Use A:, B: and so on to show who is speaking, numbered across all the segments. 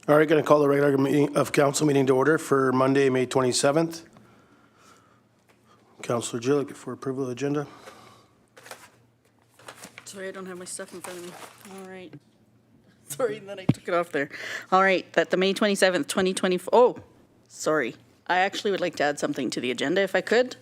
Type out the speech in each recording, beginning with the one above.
A: All right, going to call the regular meeting of council meeting to order for Monday, May 27th. Councillor Jillick for approval of the agenda.
B: Sorry, I don't have my stuff in front of me. All right. Sorry that I took it off there. All right, that the May 27th, 2024. Oh, sorry. I actually would like to add something to the agenda if I could.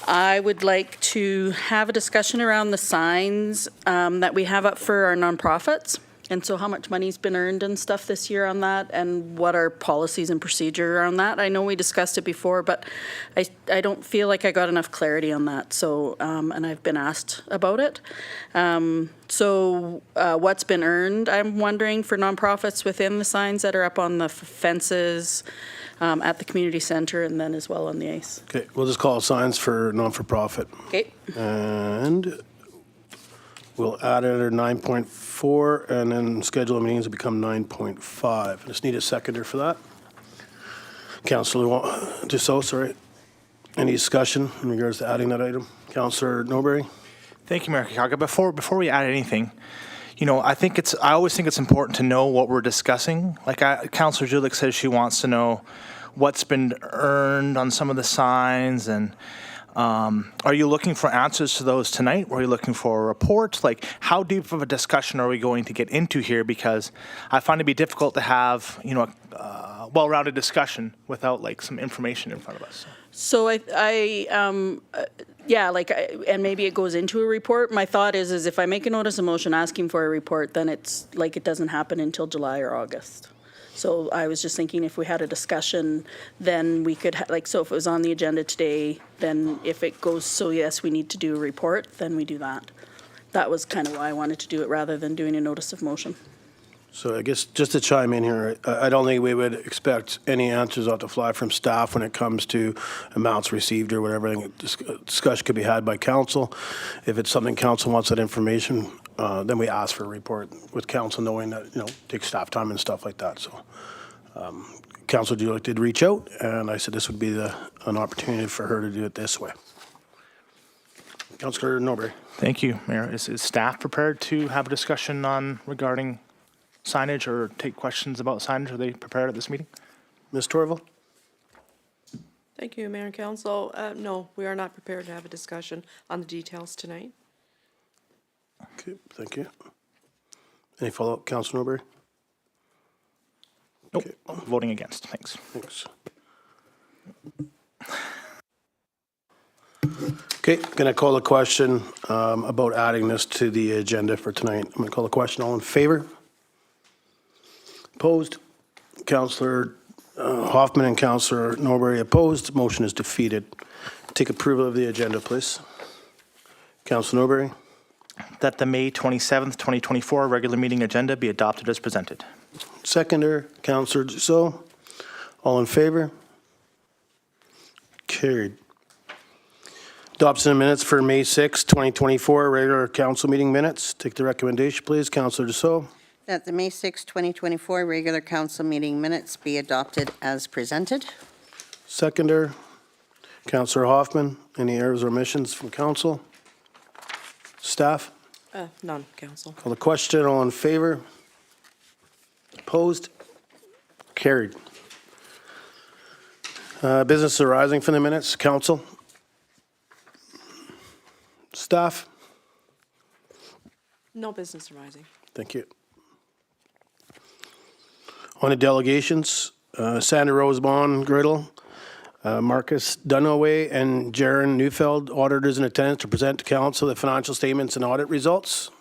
B: I would like to have a discussion around the signs that we have up for our nonprofits. And so how much money's been earned and stuff this year on that, and what are policies and procedure around that. I know we discussed it before, but I don't feel like I got enough clarity on that. So, and I've been asked about it. So what's been earned, I'm wondering, for nonprofits within the signs that are up on the fences at the community center and then as well on the ice.
A: Okay, we'll just call signs for non-for-profit.
B: Okay.
A: And we'll add it at 9.4 and then schedule meetings will become 9.5. Just need a seconder for that. Councillor Dussault, sorry. Any discussion in regards to adding that item? Councillor Norbury?
C: Thank you, Mayor Kakaga. Before we add anything, you know, I always think it's important to know what we're discussing. Like Councillor Julik says she wants to know what's been earned on some of the signs, and are you looking for answers to those tonight? Or are you looking for a report? Like, how deep of a discussion are we going to get into here? Because I find it to be difficult to have, you know, a well-rounded discussion without like some information in front of us.
B: So yeah, like, and maybe it goes into a report. My thought is if I make a notice of motion asking for a report, then it's like it doesn't happen until July or August. So I was just thinking if we had a discussion, then we could, like, so if it was on the agenda today, then if it goes, so yes, we need to do a report, then we do that. That was kind of why I wanted to do it rather than doing a notice of motion.
A: So I guess just to chime in here, I don't think we would expect any answers off the fly from staff when it comes to amounts received or whatever. I think discussion could be had by council. If it's something council wants that information, then we ask for a report with council, knowing that, you know, takes staff time and stuff like that. So Councillor Julik did reach out, and I said this would be an opportunity for her to do it this way. Councillor Norbury.
C: Thank you, Mayor. Is staff prepared to have a discussion regarding signage or take questions about signage? Are they prepared at this meeting?
A: Ms. Torval?
D: Thank you, Mayor and Council. No, we are not prepared to have a discussion on the details tonight.
A: Okay, thank you. Any follow-up, Councillor Norbury?
C: Nope.
A: Okay.
C: Voting against. Thanks.
A: Thanks. Okay, going to call a question about adding this to the agenda for tonight. I'm going to call the question. All in favor? Opposed? Councillor Hoffman and Councillor Norbury opposed. Motion is defeated. Take approval of the agenda, please. Councillor Norbury.
C: That the May 27th, 2024 regular meeting agenda be adopted as presented.
A: Seconder, Councillor Dussault. All in favor? Carried. Adoption of minutes for May 6, 2024, regular council meeting minutes. Take the recommendation, please. Councillor Dussault.
E: That the May 6, 2024 regular council meeting minutes be adopted as presented.
A: Seconder, Councillor Hoffman. Any errors or omissions from council? Staff?
D: None, Council.
A: Call the question. All in favor? Opposed? Carried. Business arising from the minutes. Council? Staff?
D: No business arising.
A: Thank you. On the delegations, Sandra Rosebon, GRINDLE, Marqus, Dunaway, and Jaron, Neufeld, auditors in attendance to present to council the financial statements and audit results.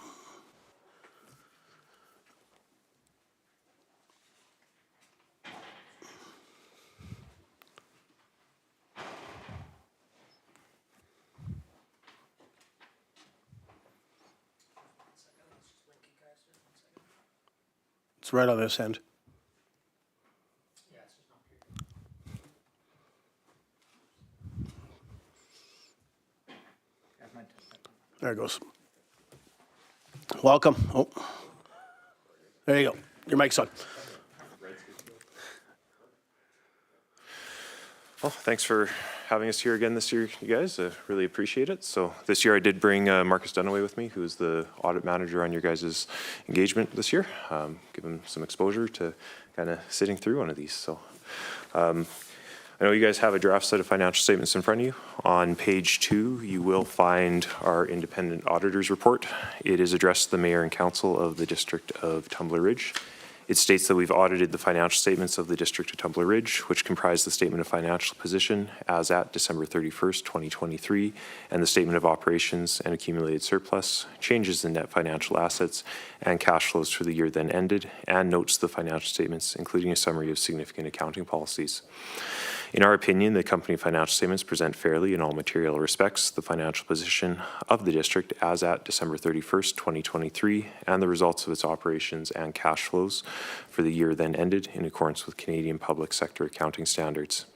A: It's right on this end. There it goes. Welcome. Oh, there you go. Your mic's on.
F: Well, thanks for having us here again this year, you guys. I really appreciate it. So this year I did bring Marqus Dunaway with me, who is the audit manager on your guys' engagement this year. Give him some exposure to kind of sitting through one of these. So I know you guys have a draft set of financial statements in front of you. On page 2, you will find our independent auditor's report. It is addressed to the mayor and council of the District of Tumbler Ridge. It states that we've audited the financial statements of the District of Tumbler Ridge, which comprise the statement of financial position as at December 31st, 2023, and the statement of operations and accumulated surplus, changes in net financial assets, and cash flows for the year then ended, and notes the financial statements, including a summary of significant accounting policies. In our opinion, the company financial statements present fairly in all material respects the financial position of the district as at December 31st, 2023, and the results of its operations and cash flows for the year then ended in accordance with Canadian public sector accounting standards.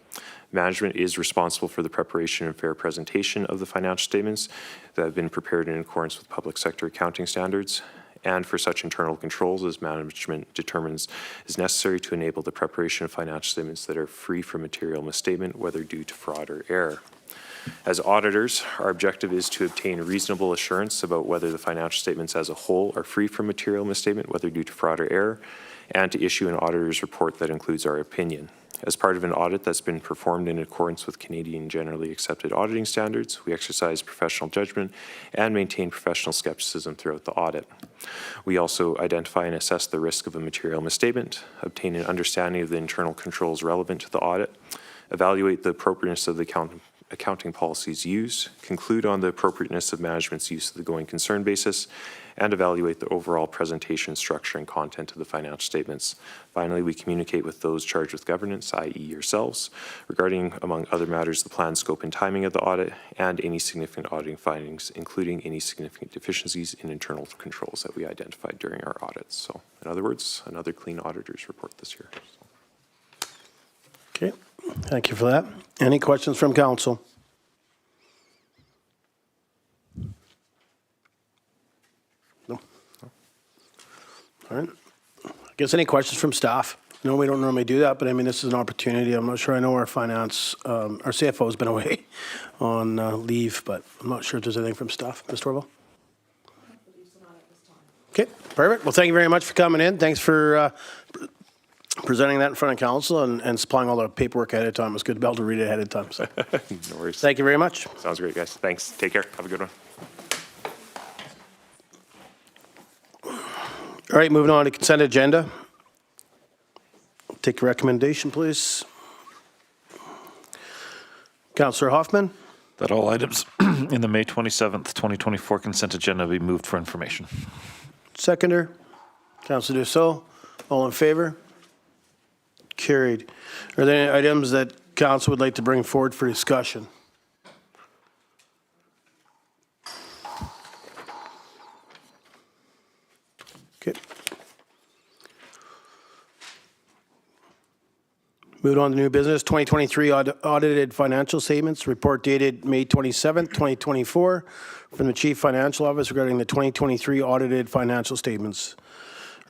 F: Management is responsible for the preparation and fair presentation of the financial statements that have been prepared in accordance with public sector accounting standards, and for such internal controls as management determines is necessary to enable the preparation of financial statements that are free from material misstatement, whether due to fraud or error. As auditors, our objective is to obtain reasonable assurance about whether the financial statements as a whole are free from material misstatement, whether due to fraud or error, and to issue an auditor's report that includes our opinion. As part of an audit that's been performed in accordance with Canadian generally accepted auditing standards, we exercise professional judgment and maintain professional skepticism throughout the audit. We also identify and assess the risk of a material misstatement, obtain an understanding of the internal controls relevant to the audit, evaluate the appropriateness of the accounting policies used, conclude on the appropriateness of management's use of the going concern basis, and evaluate the overall presentation structure and content of the financial statements. Finally, we communicate with those charged with governance, i.e. yourselves, regarding, among other matters, the plan, scope, and timing of the audit, and any significant auditing findings, including any significant deficiencies in internal controls that we identified during our audits. So, in other words, another clean auditor's report this year.
A: Okay, thank you for that. Any questions from council? No? All right. I guess any questions from staff? No, we don't normally do that, but I mean, this is an opportunity. I'm not sure. I know our CFO has been away on leave, but I'm not sure if there's anything from staff. Ms. Torval? Okay, perfect. Well, thank you very much for coming in. Thanks for presenting that in front of council and supplying all the paperwork ahead of time. It's good to be able to read it ahead of time. So.
F: No worries.
A: Thank you very much.
F: Sounds great, guys. Thanks. Take care. Have a good one.
A: All right, moving on to consent agenda. Take a recommendation, please. Councillor Hoffman.
G: That all items in the May 27th, 2024 consent agenda be moved for information.
A: Seconder. Councillor Dussault. All in favor? Carried. Are there any items that council would like to bring forward for discussion? Okay. Moving on to new business, 2023 audited financial statements, report dated May 27th, 2024, from the Chief Financial Office regarding the 2023 audited financial statements.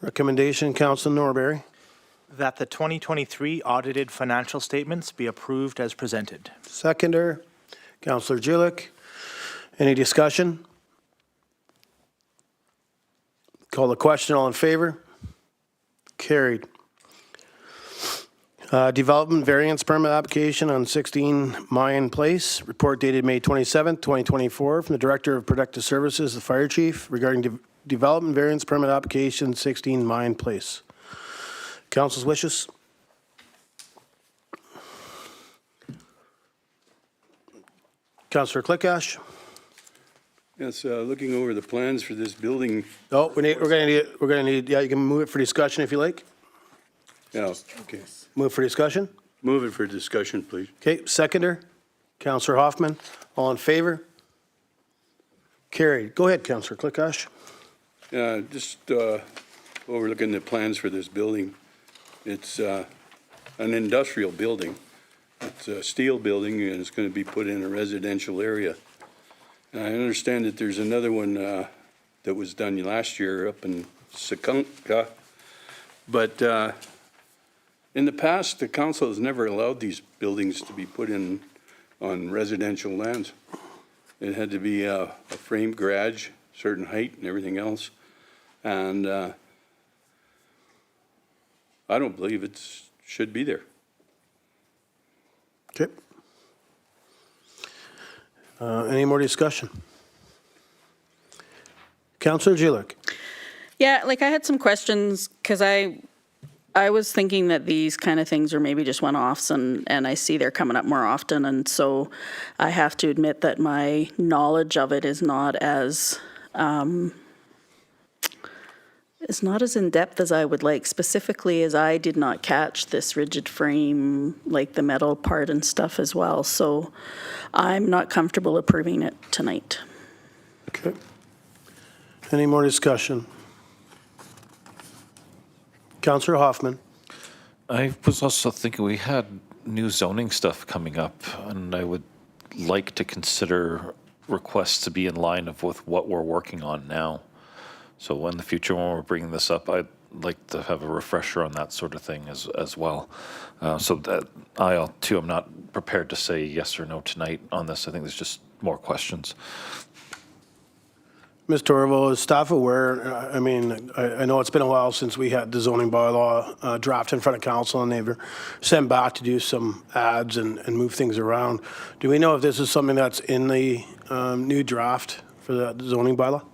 A: Recommendation, Councillor Norbury.
C: That the 2023 audited financial statements be approved as presented.
A: Seconder, Councillor Julich. Any discussion? Call the question. All in favor? Carried. Development variance permit application on 16 Mayan Place. Report dated May 27th, 2024, from the Director of Protective Services, the Fire Chief, regarding development variance permit application 16 Mayan Place. Council's wishes. Councillor Clickash.
H: Yes, looking over the plans for this building.
A: Oh, we're gonna need. Yeah, you can move it for discussion if you like.
H: Yeah, okay.
A: Move for discussion.
H: Move it for discussion, please.
A: Okay, seconder, Councillor Hoffman. All in favor? Carried. Go ahead, Councillor Clickash.
H: Just overlooking the plans for this building. It's an industrial building. It's a steel building, and it's going to be put in a residential area. And I understand that there's another one that was done last year up in Sekunka. But in the past, the council has never allowed these buildings to be put in on residential lands. It had to be a framed garage, certain height and everything else. And I don't believe it should be there.
A: Okay. Any more discussion? Councillor Gillick.
B: Yeah, like I had some questions because I was thinking that these kind of things are maybe just one-offs and I see they're coming up more often. And so I have to admit that my knowledge of it is not as in-depth as I would like, specifically as I did not catch this rigid frame, like the metal part and stuff as well. So I'm not comfortable approving it tonight.
A: Okay. Any more discussion? Councillor Hoffman.
G: I was also thinking we had new zoning stuff coming up, and I would like to consider requests to be in line with what we're working on now. So in the future, when we're bringing this up, I'd like to have a refresher on that sort of thing as well. So that I'm not prepared to say yes or no tonight on this. I think there's just more questions.
A: Ms. Torval, is staff aware? I mean, I know it's been a while since we had the zoning bylaw draft in front of council, and they were sent back to do some ads and move things around. Do we know if this is something that's in the new draft for the zoning bylaw?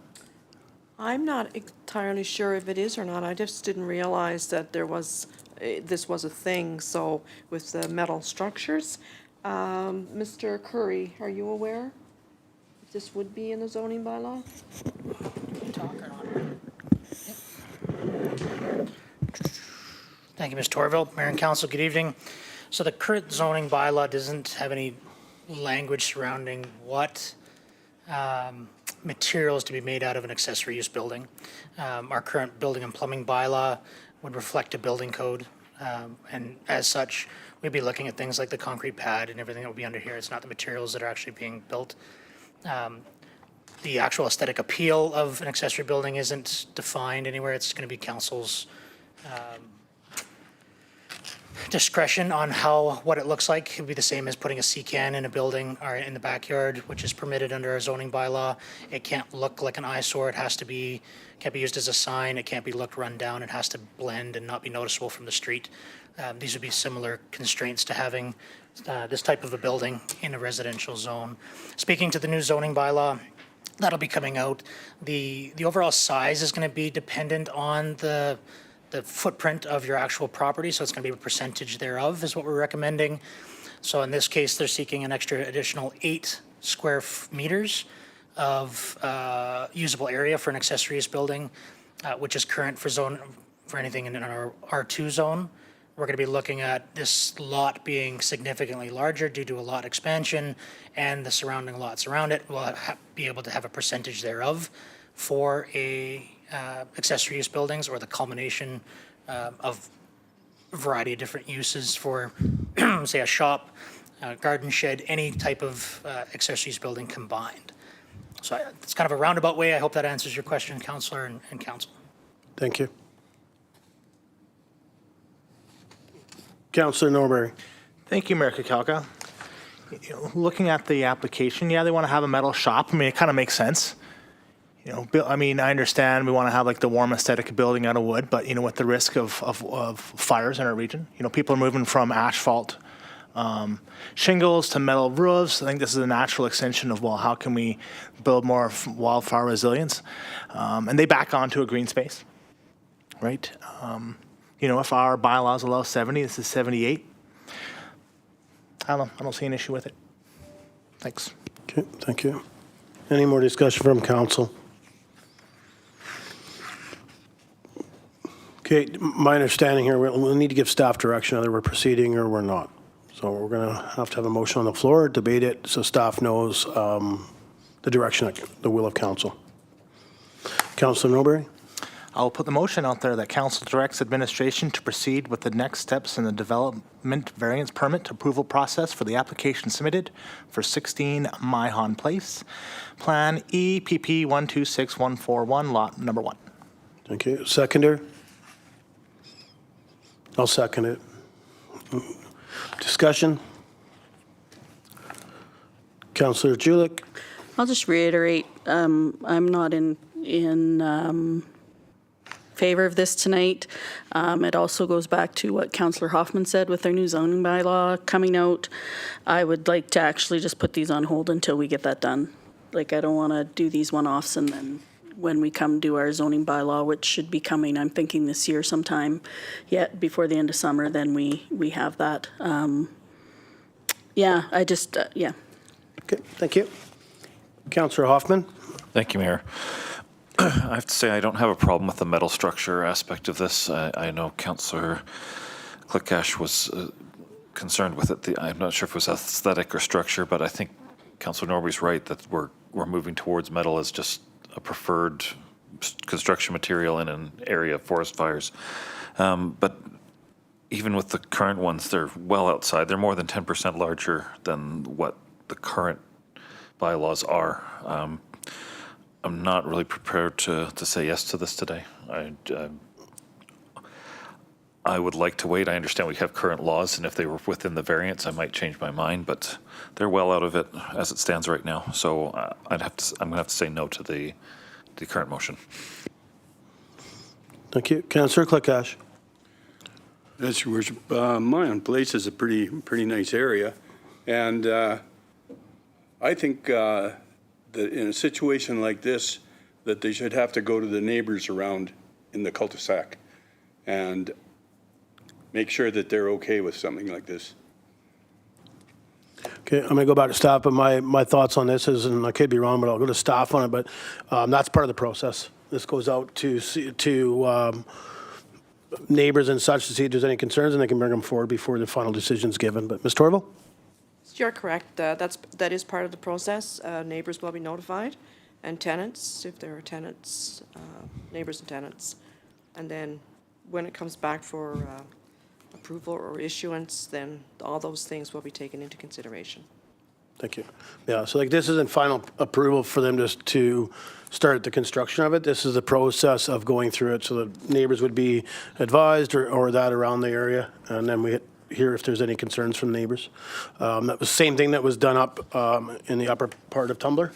D: I'm not entirely sure if it is or not. I just didn't realize that this was a thing, so with the metal structures. Mr. Curry, are you aware if this would be in the zoning bylaw?
I: Thank you, Ms. Torville. Mayor and Council, good evening. So the current zoning bylaw doesn't have any language surrounding what materials to be made out of an accessory use building. Our current building and plumbing bylaw would reflect a building code, and as such, we'd be looking at things like the concrete pad and everything that would be under here. It's not the materials that are actually being built. The actual aesthetic appeal of an accessory building isn't defined anywhere. It's going to be council's discretion on what it looks like. It would be the same as putting a C-can in a building or in the backyard, which is permitted under our zoning bylaw. It can't look like an eyesore. It can't be used as a sign. It can't be looked run down. It has to blend and not be noticeable from the street. These would be similar constraints to having this type of a building in a residential zone. Speaking to the new zoning bylaw, that'll be coming out. The overall size is going to be dependent on the footprint of your actual property, so it's going to be a percentage thereof is what we're recommending. So in this case, they're seeking an additional 8 square meters of usable area for an accessory use building, which is current for anything in our R2 zone. We're going to be looking at this lot being significantly larger due to a lot expansion, and the surrounding lots around it will be able to have a percentage thereof for accessory use buildings, or the culmination of a variety of different uses for, say, a shop, garden shed, any type of accessory use building combined. So it's kind of a roundabout way. I hope that answers your question, Councillor and Council.
A: Thank you. Councillor Norbury.
C: Thank you, Mayor Kakalka. Looking at the application, yeah, they want to have a metal shop. I mean, it kind of makes sense. I mean, I understand we want to have like the warm aesthetic building out of wood, but with the risk of fires in our region, people are moving from asphalt shingles to metal roofs. I think this is a natural extension of, well, how can we build more wildfire resilience? And they back onto a green space, right? If our bylaws allow 70, this is 78. I don't see an issue with it. Thanks.
A: Okay, thank you. Any more discussion from council? Okay, my understanding here, we'll need to give staff direction whether we're proceeding or we're not. So we're going to have a motion on the floor, debate it, so staff knows the direction, the will of council. Councillor Norbury?
C: I'll put the motion out there that council directs administration to proceed with the next steps in the development variance permit approval process for the application submitted for 16 Myhon Place, Plan EPP 126141, lot number 1.
A: Thank you. Seconder? I'll second it. Discussion? Councillor Julik.
B: I'll just reiterate, I'm not in favor of this tonight. It also goes back to what Councillor Hoffman said with their new zoning bylaw coming out. I would like to actually just put these on hold until we get that done. Like, I don't want to do these one-offs and then when we come do our zoning bylaw, which should be coming, I'm thinking this year sometime, yet before the end of summer, then we have that. Yeah, I just, yeah.
A: Okay, thank you. Councillor Hoffman.
G: Thank you, Mayor. I have to say I don't have a problem with the metal structure aspect of this. I know Councillor Clickash was concerned with it. I'm not sure if it was aesthetic or structure, but I think Councillor Norby's right that we're moving towards metal as just a preferred construction material in an area of forest fires. But even with the current ones, they're well outside. They're more than 10% larger than what the current bylaws are. I'm not really prepared to say yes to this today. I would like to wait. I understand we have current laws, and if they were within the variance, I might change my mind, but they're well out of it as it stands right now. So I'm going to have to say no to the current motion.
A: Thank you. Councillor Clickash.
H: Yes, Your Worship. My own place is a pretty nice area, and I think that in a situation like this, that they should have to go to the neighbors around in the cul-de-sac and make sure that they're okay with something like this.
A: Okay, I'm going to go back to staff, but my thoughts on this is, and I could be wrong, but I'll go to staff on it, but that's part of the process. This goes out to neighbors and such to see if there's any concerns, and they can bring them forward before the final decision's given. But Ms. Torval?
D: You're correct. That is part of the process. Neighbors will be notified, and tenants, if there are tenants, neighbors and tenants. And then when it comes back for approval or issuance, then all those things will be taken into consideration.
A: Thank you. Yeah, so like this isn't final approval for them just to start the construction of it. This is the process of going through it, so the neighbors would be advised or that around the area, and then we hear if there's any concerns from neighbors. That was the same thing that was done up in the upper part of Tumbler.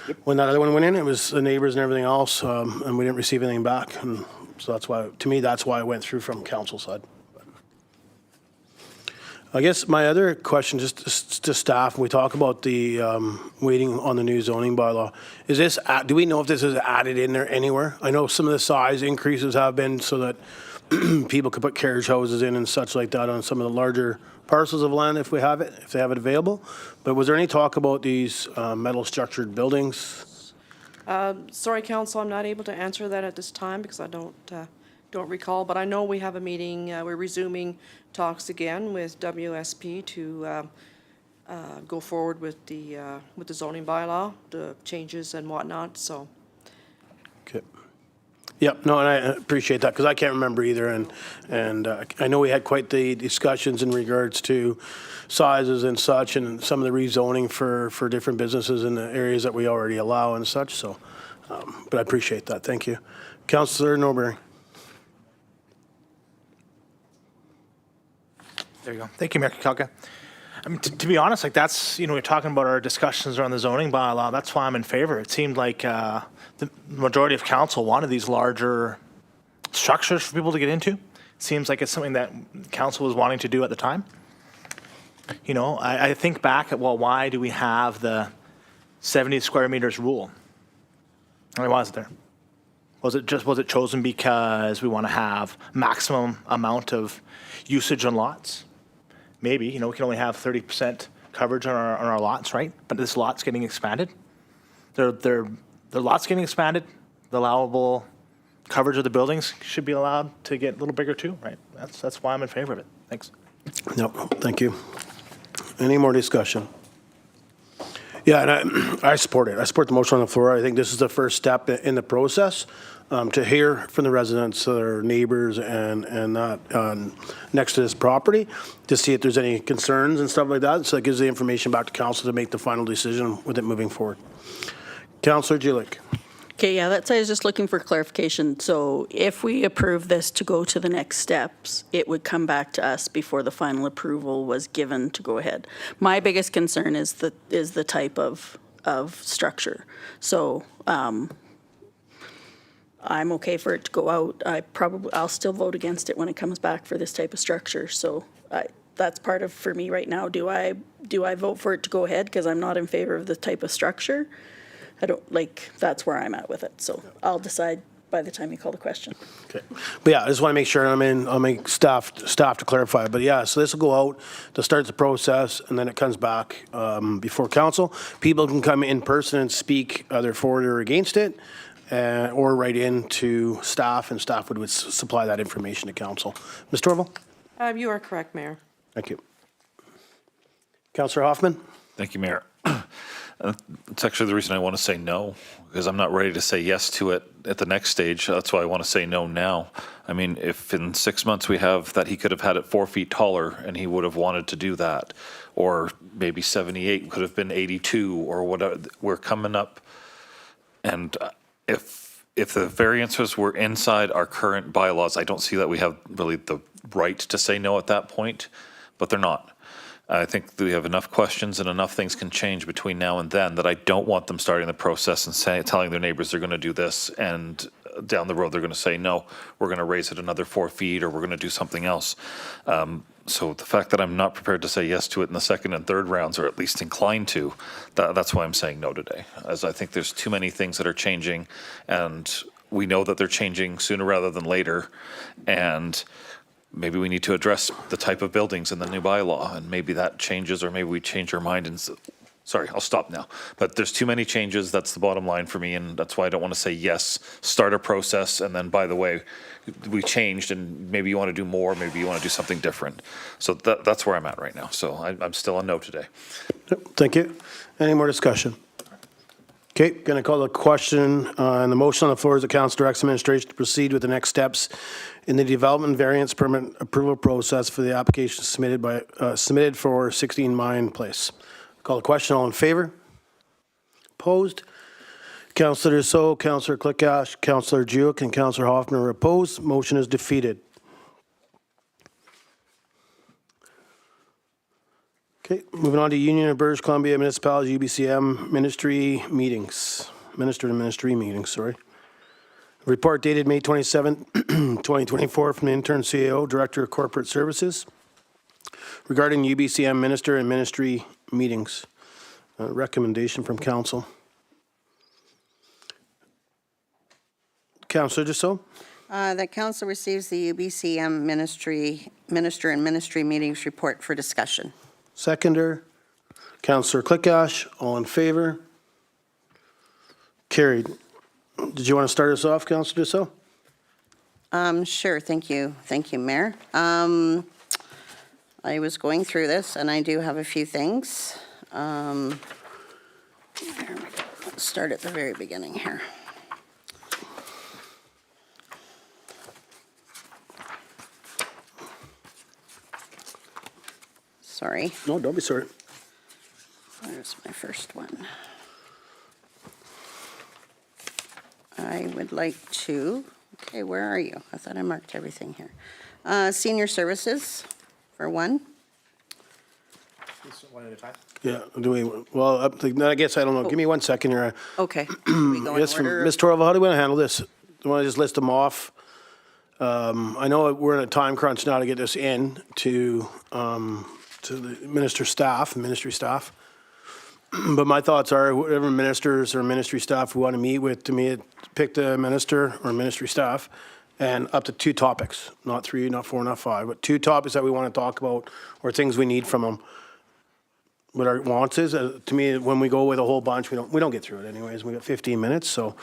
A: Yep. When that other one went in, it was the neighbors and everything else, and we didn't receive anything back. And so that's why, to me, that's why I went through from council side. I guess my other question, just to staff, we talk about the waiting on the new zoning bylaw. Is this, do we know if this is added in there anywhere? I know some of the size increases have been so that people could put carriage houses in and such like that on some of the larger parcels of land if they have it available. But was there any talk about these metal structured buildings?
D: Sorry, Council, I'm not able to answer that at this time because I don't recall. But I know we have a meeting. We're resuming talks again with WSP to go forward with the zoning bylaw, the changes and whatnot. So.
A: Okay. Yep, no, and I appreciate that because I can't remember either, and I know we had quite the discussions in regards to sizes and such, and some of the rezoning for different businesses in the areas that we already allow and such. So, but I appreciate that. Thank you, Councillor Norbury.
C: There you go. Thank you, Mayor Kakalka. I mean, to be honest, like that's, we're talking about our discussions around the zoning bylaw. That's why I'm in favor. It seemed like the majority of council wanted these larger structures for people to get into. It seems like it's something that council was wanting to do at the time. I think back at, well, why do we have the 70 square meters rule? I mean, why is it there? Was it chosen because we want to have maximum amount of usage on lots? Maybe, we can only have 30% coverage on our lots, right? But this lot's getting expanded. The lot's getting expanded. The allowable coverage of the buildings should be allowed to get a little bigger too, right? That's why I'm in favor of it. Thanks.
A: No, thank you. Any more discussion? Yeah, and I support it. I support the motion on the floor. I think this is the first step in the process to hear from the residents, their neighbors, and that next to this property to see if there's any concerns and stuff like that. So it gives the information back to council to make the final decision with it moving forward. Councillor Julik.
B: Okay, yeah, that's, I was just looking for clarification. So if we approve this to go to the next steps, it would come back to us before the final approval was given to go ahead. My biggest concern is the type of structure. So, I'm okay for it to go out. I'll still vote against it when it comes back for this type of structure. So that's part of, for me right now, do I vote for it to go ahead because I'm not in favor of the type of structure? I don't, like, that's where I'm at with it. So I'll decide by the time you call the question.
A: Okay. But yeah, I just want to make sure, I'll make staff to clarify. But yeah, so this will go out to start the process, and then it comes back before council. People can come in person and speak either for it or against it, or write in to staff, and staff would supply that information to council. Ms. Torval?
D: You are correct, Mayor.
A: Thank you. Councillor Hoffman?
G: Thank you, Mayor. It's actually the reason I want to say no, because I'm not ready to say yes to it at the next stage. That's why I want to say no now. I mean, if in 6 months we have that he could have had it 4 feet taller and he would have wanted to do that, or maybe 78 could have been 82 or whatever, we're coming up. And if the variances were inside our current bylaws, I don't see that we have really the right to say no at that point, but they're not. I think we have enough questions and enough things can change between now and then that I don't want them starting the process and telling their neighbors they're going to do this, and down the road they're going to say, no, we're going to raise it another 4 feet, or we're going to do something else. So the fact that I'm not prepared to say yes to it in the second and third rounds, or at least inclined to, that's why I'm saying no today. As I think there's too many things that are changing, and we know that they're changing sooner rather than later, and maybe we need to address the type of buildings in the new bylaw, and maybe that changes, or maybe we change our mind and, sorry, I'll stop now. But there's too many changes, that's the bottom line for me, and that's why I don't want to say yes, start a process, and then, by the way, we changed, and maybe you want to do more, maybe you want to do something different. So that's where I'm at right now. So I'm still a no today.
A: Thank you. Any more discussion? Okay, going to call the question, and the motion on the floor is the council directs administration to proceed with the next steps in the development variance permit approval process for the application submitted for 16 Mine Place. Call the question. All in favor? Opposed? Councillor So, Councillor Clickash, Councillor Juick, and Councillor Hoffman are opposed. Motion is defeated. Okay, moving on to Union of British Columbia Municipalities UBCM Ministry meetings. Minister and Ministry meetings, sorry. Report dated May 27, 2024 from the intern CAO, Director of Corporate Services, regarding UBCM Minister and Ministry meetings. Recommendation from Council. Councillor Dussault?
E: That council receives the UBCM Minister and Ministry meetings report for discussion.
A: Seconder. Councillor Clickash, all in favor? Carried. Did you want to start us off, Councillor Dussault?
E: Sure, thank you. Thank you, Mayor. I was going through this, and I do have a few things. Let's start at the very beginning here. Sorry,
A: No, don't be sorry.
E: where's my first one? I would like to, okay, where are you? I thought I marked everything here. Senior services, for one.
C: One at a time.
A: Yeah, do we, well, I guess, I don't know. Give me 1 second here.
E: Okay. We go in
A: Yes,
E: order.
A: Ms. Torval, how do we want to handle this? Do you want to just list them off? I know we're in a time crunch now to get this in to the ministry staff. But my thoughts are, whatever ministers or ministry staff we want to meet with, to me, pick the minister or ministry staff, and up to 2 topics, not 3, not 4, not 5, but 2 topics that we want to talk about, or things we need from them. What our wants is, to me, when we go with a whole bunch, we don't get through it anyways. We got 15 minutes, so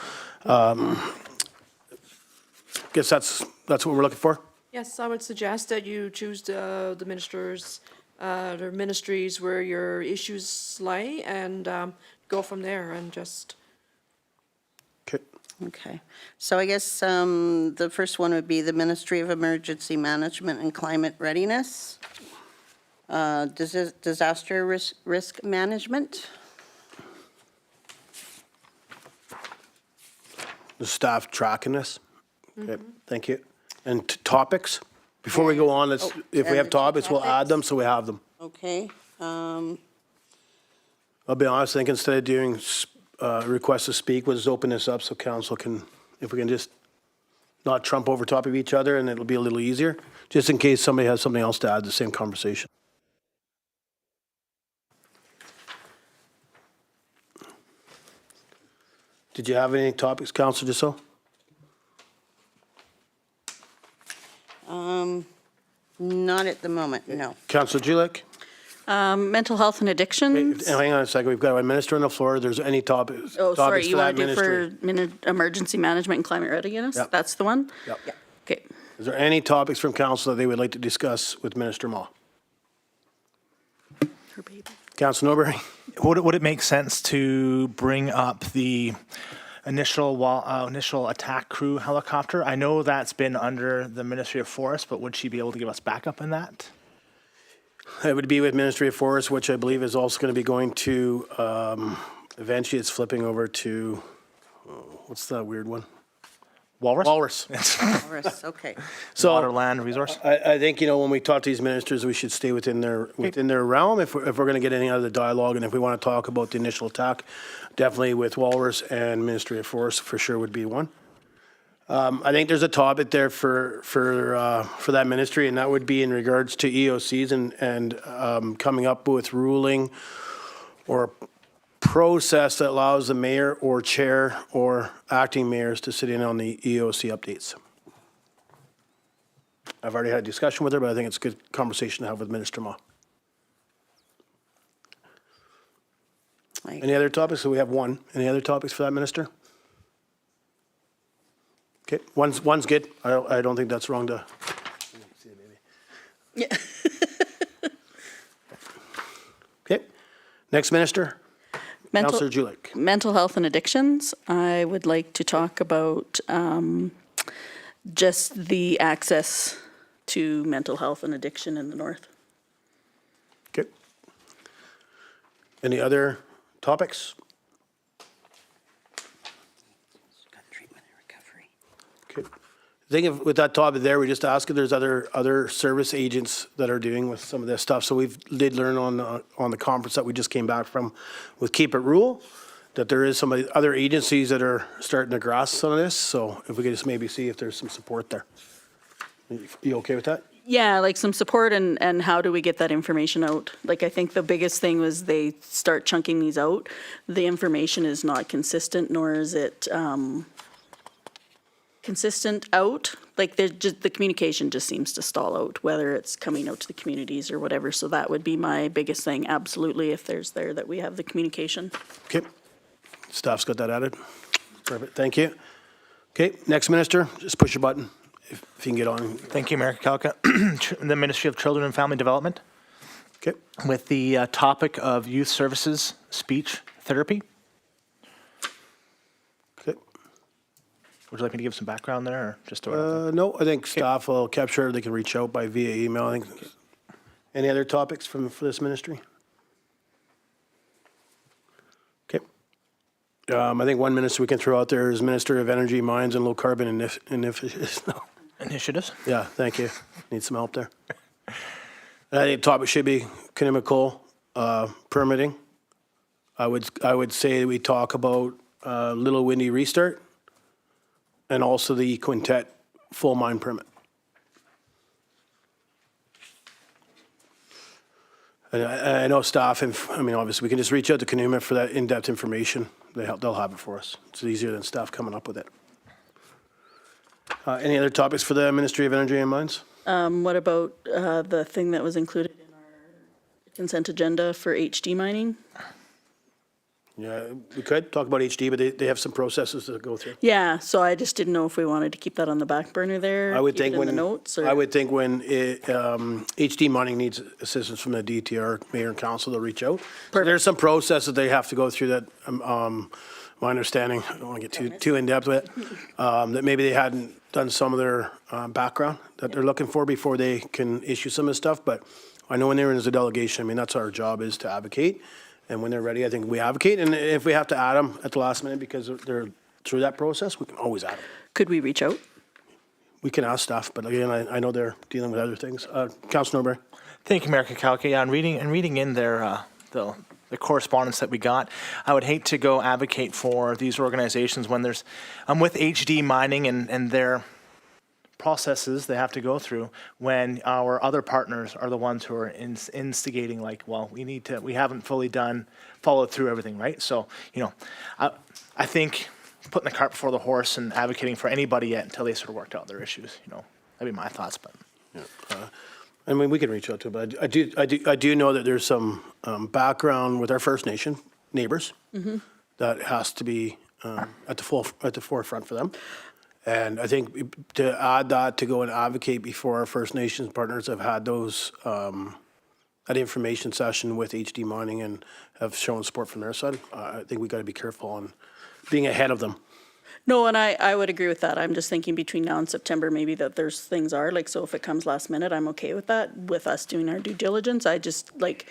A: guess that's what we're looking for.
D: Yes, I would suggest that you choose the ministers, or ministries where your issues lie, and go from there and just.
A: Okay.
E: Okay. So I guess the first one would be the Ministry of Emergency Management and Climate Readiness. Disaster risk management.
A: the staff tracking this. Okay, thank you. And topics? Before we go on, let's, if we have topics, we'll add them so we have them.
E: Okay,
A: I'll be honest, I think instead of doing request to speak, we'll just open this up so council can, if we can just not trump over top of each other, and it'll be a little easier, just in case somebody has something else to add to the same conversation. Did you have any topics, Councillor Dussault?
E: not at the moment, no.
A: Councillor Julik?
B: Mental health and addictions.
A: Hang on a second, we've got a minister on the floor. There's any topics?
B: Oh, sorry,
A: topics
B: you
A: that
B: want to do
A: ministry?
B: for emergency management and climate readiness?
A: Yep.
B: That's the one?
A: Yep.
B: Okay.
A: Is there any topics from council that they would like to discuss with Minister Ma?
B: Her baby.
A: Councillor Norbury?
C: Would it make sense to bring up the initial attack crew helicopter? I know that's been under the Ministry of Forest, but would she be able to give us backup in that?
A: It would be with Ministry of Forest, which I believe is also going to be going to, eventually it's flipping over to, what's that weird one?
C: Walrus?
A: Walrus.
E: Walrus, okay.
A: So
C: Water, land, resource?
A: I think, you know, when we talk to these ministers, we should stay within their realm if we're going to get any out of the dialogue. And if we want to talk about the initial attack, definitely with Walrus and Ministry of Forest for sure would be one. I think there's a topic there for that ministry, and that would be in regards to EOCs and coming up with ruling or process that allows the mayor or chair or acting mayors to sit in on the EOC updates. I've already had a discussion with her, but I think it's a good conversation to have with Minister Ma. Any other topics? So we have one. Any other topics for that minister? Okay, one's good. I don't think that's wrong to.
B: Yeah.
A: Okay, next minister. Councillor Julik.
B: Mental health and addictions. I would like to talk about just the access to mental health and addiction in the north.
A: Okay. Any other topics?
E: Treatment and recovery.
A: Okay. I think with that topic there, we just ask if there's other service agents that are doing with some of this stuff. So we did learn on the conference that we just came back from with Keep It Rural, that there is some other agencies that are starting to grasp some of this. So if we could just maybe see if there's some support there. You okay with that?
B: Yeah, like some support and how do we get that information out? Like, I think the biggest thing was they start chunking these out. The information is not consistent, nor is it consistent out. Like, the communication just seems to stall out, whether it's coming out to the communities or whatever. So that would be my biggest thing, absolutely, if there's there that we have the communication.
A: Okay. Staff's got that added. Perfect. Thank you. Okay, next minister, just push your button if you can get on.
C: Thank you, Mayor Kalka. The Ministry of Children and Family Development,
A: Okay.
C: with the topic of youth services, speech therapy.
A: Okay.
C: Would you like me to give some background there, or just to?
A: No, I think staff will capture, they can reach out by via email. I think. Any other topics for this ministry? Okay. I think one minister we can throw out there is Minister of Energy, Mines and Low Carbon
C: Initiatives?
A: Yeah, thank you. Need some help there. I think the topic should be Cool permitting. I would say we talk about Little Windy restart and also the Quintet full mine permit. And I know staff, I mean, obviously, we can just reach out to Canuma for that in-depth information. They'll have it for us. It's easier than staff coming up with it. Any other topics for the Ministry of Energy and Mines?
B: What about the thing that was included in our consent agenda for HD mining?
A: Yeah, we could talk about HD, but they have some processes to go through.
B: Yeah, so I just didn't know if we wanted to keep that on the back burner there.
A: I would
B: keep it
A: think
B: in
A: when
B: the notes, or?
A: I would think when HD mining needs assistance from the DTR, mayor and council, they'll reach out. So there's some processes they have to go through that. My understanding, I don't want to get too in depth with it, that maybe they hadn't done some of their background that they're looking for before they can issue some of this stuff. But I know when they're in as a delegation, I mean, that's our job, is to advocate. And when they're ready, I think we advocate. And if we have to add them at the last minute because they're through that process, we can always add them.
B: Could we reach out?
A: We can ask staff, but again, I know they're dealing with other things. Councilor Norbury?
C: Thank you, Mayor Kakalka. Yeah, and reading in there, the correspondence that we got, I would hate to go advocate for these organizations when I'm with HD Mining and their processes they have to go through when our other partners are the ones who are instigating, like, well, we haven't fully followed through everything, right? So, I think putting the cart before the horse and advocating for anybody yet until they sort of worked out their issues, that'd be my thoughts, but.
A: I mean, we can reach out to them, but I do know that there's some background with our First Nation neighbors that has to be at the forefront for them. And I think to add that, to go and advocate before our First Nations partners have had those, that information session with HD Mining and have shown support from their side, I think we got to be careful on being ahead of them.
B: No, and I would agree with that. I'm just thinking between now and September, maybe that there's things are, like, so if it comes last minute, I'm okay with that, with us doing our due diligence. I just, like,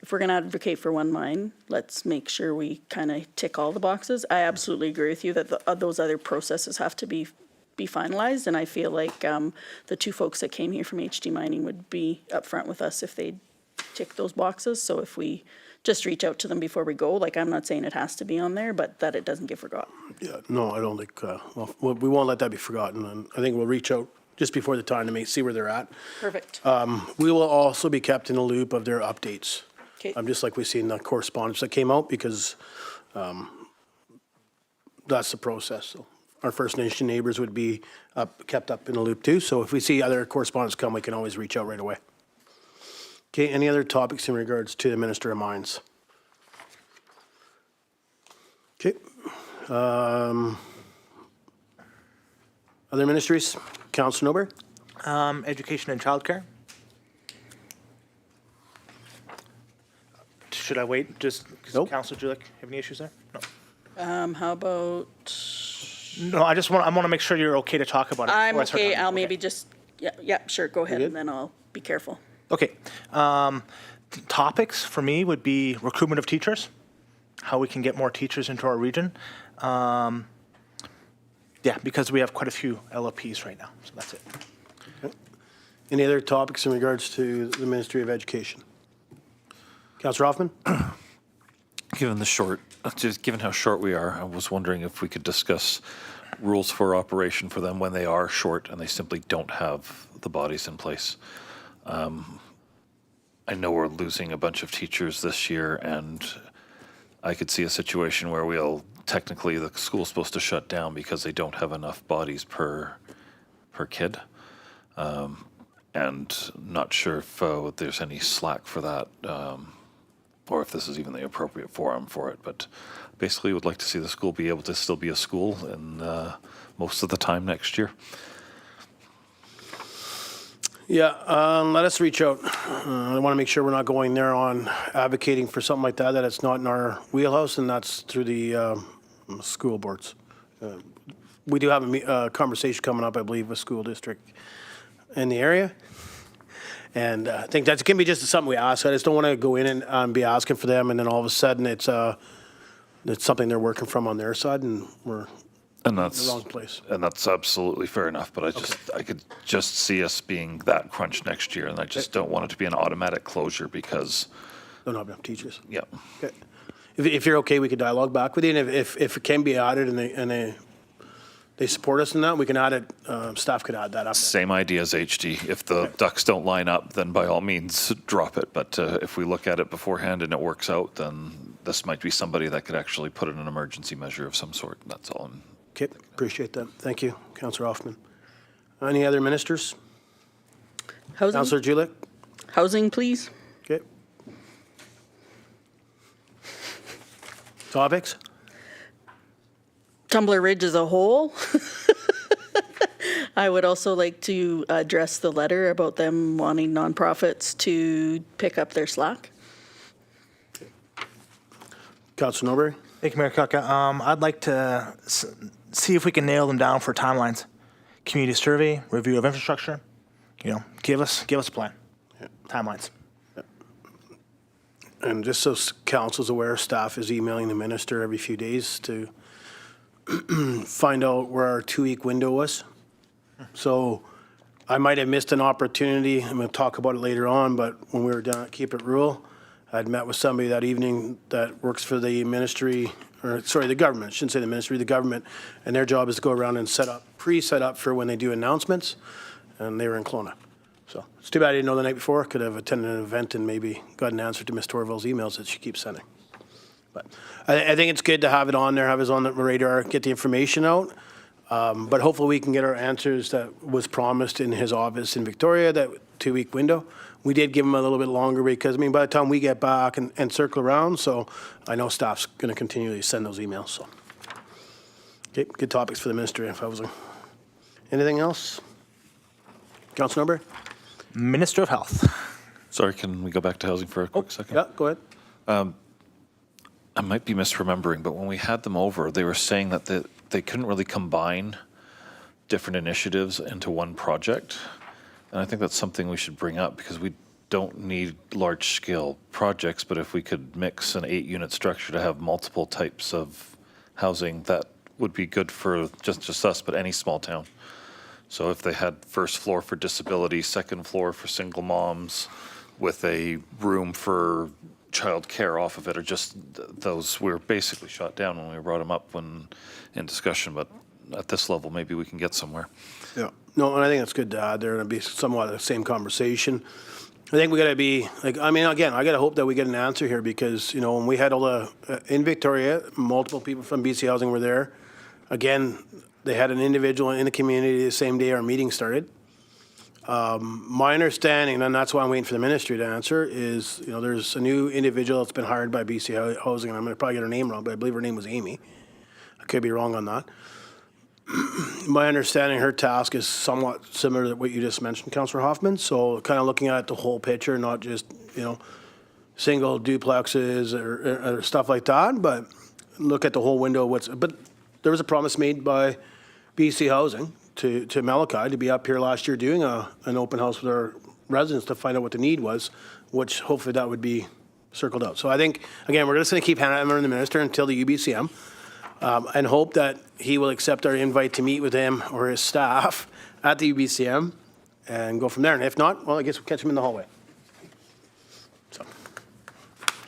B: if we're going to advocate for one mine, let's make sure we kind of tick all the boxes. I absolutely agree with you that those other processes have to be finalized, and I feel like the two folks that came here from HD Mining would be upfront with us if they tick those boxes. So if we just reach out to them before we go, like, I'm not saying it has to be on there, but that it doesn't get forgotten.
A: Yeah, no, I don't think, well, we won't let that be forgotten, and I think we'll reach out just before the time to see where they're at.
B: Perfect.
A: We will also be kept in the loop of their updates.
B: Okay.
A: Just like we've seen the correspondence that came out, because that's the process. So our First Nation neighbors would be kept up in the loop too. So if we see other correspondence come, we can always reach out right away. Okay, any other topics in regards to the Minister of Mines? Okay. Other ministries? Councilor Norbury?
C: Education and childcare. Should I wait? Just because
A: Nope.
C: Councilor Julik have any issues there? No.
B: How about,
C: No, I want to make sure you're okay to talk about it.
B: I'm
C: before I start
B: okay,
C: talking.
B: I'll maybe just, yeah, sure, go ahead,
A: good?
B: and then I'll be careful.
C: Okay. Topics for me would be recruitment of teachers, how we can get more teachers into our region. Because we have quite a few LLPs right now, so that's it.
A: Okay. Any other topics in regards to the Ministry of Education? Councillor Hoffman?
G: Given how short we are, I was wondering if we could discuss rules for operation for them when they are short and they simply don't have the bodies in place. I know we're losing a bunch of teachers this year, and I could see a situation where technically the school's supposed to shut down because they don't have enough bodies per kid. And not sure if there's any slack for that, or if this is even the appropriate forum for it. But basically, would like to see the school be able to still be a school and most of the time next year.
A: Yeah, let us reach out. I want to make sure we're not going there on advocating for something like that it's not in our wheelhouse, and that's through the school boards. We do have a conversation coming up, I believe, with school district in the area. And I think that can be just something we ask. I just don't want to go in and be asking for them, and then all of a sudden it's something they're working from on their side, and we're
G: And
A: in the
G: that's
A: wrong place.
G: and that's absolutely fair enough. But I could just see us being that crunch next year, and I just don't want it to be an automatic closure because,
A: Don't have enough teachers.
G: yeah.
A: Okay. If you're okay, we could dialogue back with you, and if it can be added and they support us in that, we can add it, staff could add that up.
G: Same idea as HD. If the ducks don't line up, then by all means drop it. But if we look at it beforehand and it works out, then this might be somebody that could actually put in an emergency measure of some sort. That's all.
A: Okay, appreciate that. Thank you, Councillor Hoffman. Any other ministers?
B: Housing,
A: Councillor Julik?
B: housing, please.
A: Okay. Topics?
B: Tumbler Ridge as a whole. I would also like to address the letter about them wanting nonprofits to pick up their slack.
A: Councillor Norbury?
C: Thank you, Mayor Kuka. I'd like to see if we can nail them down for timelines. Community survey, review of infrastructure. Give us a plan. Timelines.
A: And just so council's aware, staff is emailing the minister every few days to find out where our 2-week window was. So I might have missed an opportunity. I'm going to talk about it later on, but when we were down at Keep It Rural, I'd met with somebody that evening that works for the ministry, or sorry, the government, I shouldn't say the ministry, the government, and their job is to go around and pre-set up for when they do announcements, and they were in Kelowna. So it's too bad I didn't know the night before. Could have attended an event and maybe got an answer to Ms. Torville's emails that she keeps sending. But I think it's good to have it on there, have it on the radar, get the information out. But hopefully we can get our answers that was promised in his office in Victoria, that 2-week window. We did give him a little bit longer because, I mean, by the time we get back and circle around, so I know staff's going to continually send those emails, so. Okay, good topics for the ministry if I was. Anything else? Council member?
C: Minister of Health.
G: Sorry, can we go back to housing for a quick second?
A: Yeah, go ahead.
G: I might be misremembering, but when we had them over, they were saying that they couldn't really combine different initiatives into one project. And I think that's something we should bring up because we don't need large-scale projects, but if we could mix an 8-unit structure to have multiple types of housing, that would be good for just us, but any small town. So if they had first floor for disability, second floor for single moms, with a room for child care off of it, or just those were basically shot down when we brought them up when in discussion, but at this level, maybe we can get somewhere.
A: Yeah, no, and I think it's good to add there, and it'd be somewhat the same conversation. I think we got to be, like, I mean, again, I got to hope that we get an answer here because, you know, when we had all the, in Victoria, multiple people from BC Housing were there. Again, they had an individual in the community the same day our meeting started. My understanding, and that's why I'm waiting for the ministry to answer, is, you know, there's a new individual that's been hired by BC Housing, and I'm going to probably get her name wrong, but I believe her name was Amy. I could be wrong on that. My understanding, her task is somewhat similar to what you just mentioned, Councillor Hoffman. So kind of looking at the whole picture, not just, you know, single duplexes or stuff like that, but look at the whole window. But there was a promise made by BC Housing to Malachi to be up here last year doing an open house with our residents to find out what the need was, which hopefully that would be circled out. So I think, again, we're just going to keep hammering the minister until the UBCM. And hope that he will accept our invite to meet with him or his staff at the UBCM and go from there. And if not, well, I guess we'll catch him in the hallway. So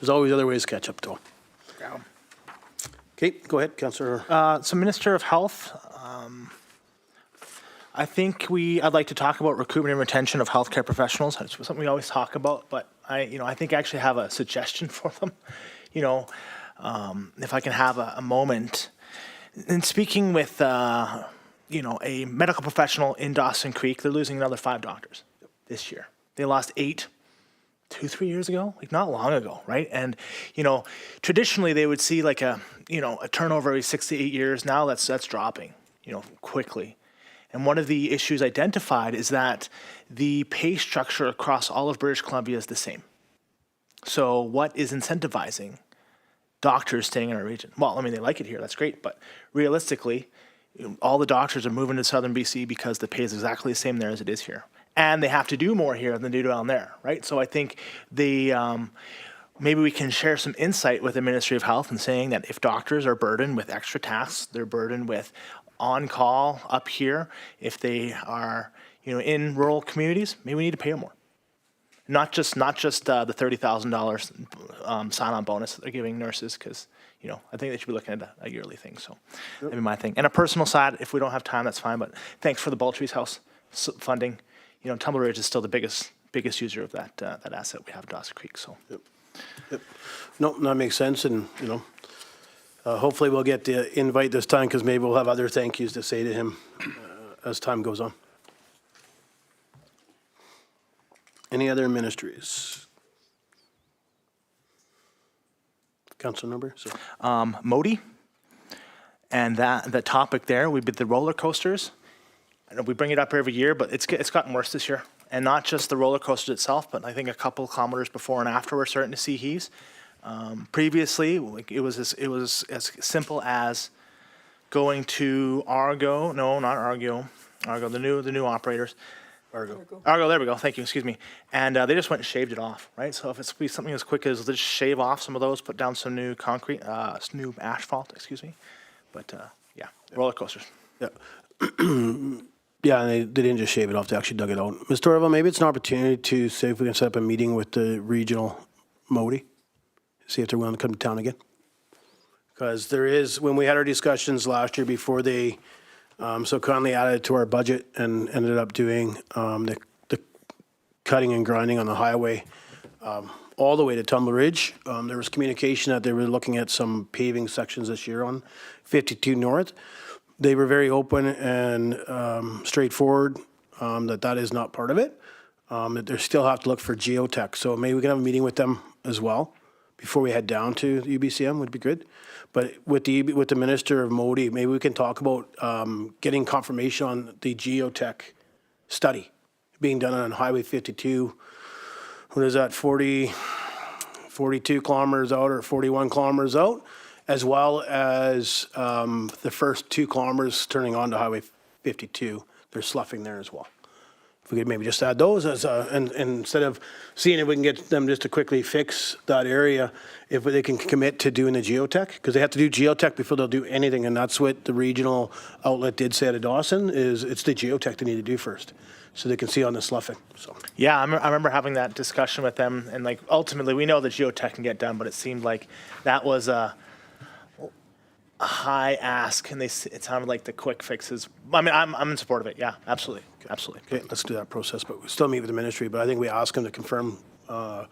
A: there's always other ways to catch up, though.
C: Yeah.
A: Okay, go ahead, Councillor.
C: So Minister of Health, I think I'd like to talk about recruitment and retention of healthcare professionals. It's something we always talk about, but I think I actually have a suggestion for them. If I can have a moment. In speaking with, a medical professional in Dawson Creek, they're losing another 5 doctors this year. They lost 8 2-3 years ago, like not long ago, right? And, traditionally they would see like a turnover every 6 to 8 years. Now that's dropping, quickly. And one of the issues identified is that the pay structure across all of British Columbia is the same. So what is incentivizing doctors staying in our region? Well, I mean, they like it here, that's great, but realistically, all the doctors are moving to southern BC because the pay is exactly the same there as it is here. And they have to do more here than they do down there, right? So I think maybe we can share some insight with the Ministry of Health in saying that if doctors are burdened with extra tasks, they're burdened with on-call up here, if they are, in rural communities, maybe we need to pay them more. Not just the $30,000 sign-on bonus that they're giving nurses, because I think they should be looking at a yearly thing. So that'd be my thing. And a personal side, if we don't have time, that's fine. But thanks for the Baltrees House funding. Tumble Ridge is still the biggest user of that asset we have at Dawson Creek. So.
A: Yep. No, that makes sense, and hopefully we'll get the invite this time because maybe we'll have other thank yous to say to him as time goes on. Any other ministries? Council number? So.
C: Modi, and the topic there would be the roller coasters. I know we bring it up every year, but it's gotten worse this year. And not just the roller coaster itself, but I think a couple kilometers before and after we're starting to see heaves. Previously, it was as simple as going to Argo. No, not Argo. Argo, the new operators. Argo, there we go. Thank you. Excuse me. And they just went and shaved it off, right? So if it's be something as quick as just shave off some of those, put down some new concrete, new asphalt. Excuse me. But Yeah, roller coasters.
A: Yeah. Yeah, and they didn't just shave it off, they actually dug it out. Mr. Orville, maybe it's an opportunity to see if we can set up a meeting with the regional Modi, see if they're willing to come to town again. Because there is, when we had our discussions last year before they so kindly added it to our budget and ended up doing the cutting and grinding on the highway all the way to Tumble Ridge, there was communication that they were looking at some paving sections this year on 52 North. They were very open and straightforward that is not part of it, that they still have to look for geotech. So maybe we can have a meeting with them as well before we head down to the UBCM would be good. But with the Minister of Modi, maybe we can talk about getting confirmation on the geotech study being done on Highway 52. What is that, 42 kilometers out or 41 kilometers out, as well as the first 2 kilometers turning onto Highway 52. There's sloughing there as well. If we could maybe just add those as and instead of seeing if we can get them just to quickly fix that area, if they can commit to doing the geotech, because they have to do geotech before they'll do anything, and that's what the regional outlet did say to Dawson, is it's the geotech they need to do first, so they can see on the sloughing, so.
C: Yeah, I remember having that discussion with them, and like ultimately we know that geotech can get done, but it seemed like that was a high ask, and it sounded like the quick fixes. I mean, I'm in support of it. Yeah, absolutely, absolutely.
A: Okay, let's do that process, but we still meet with the ministry, but I think we ask them to confirm a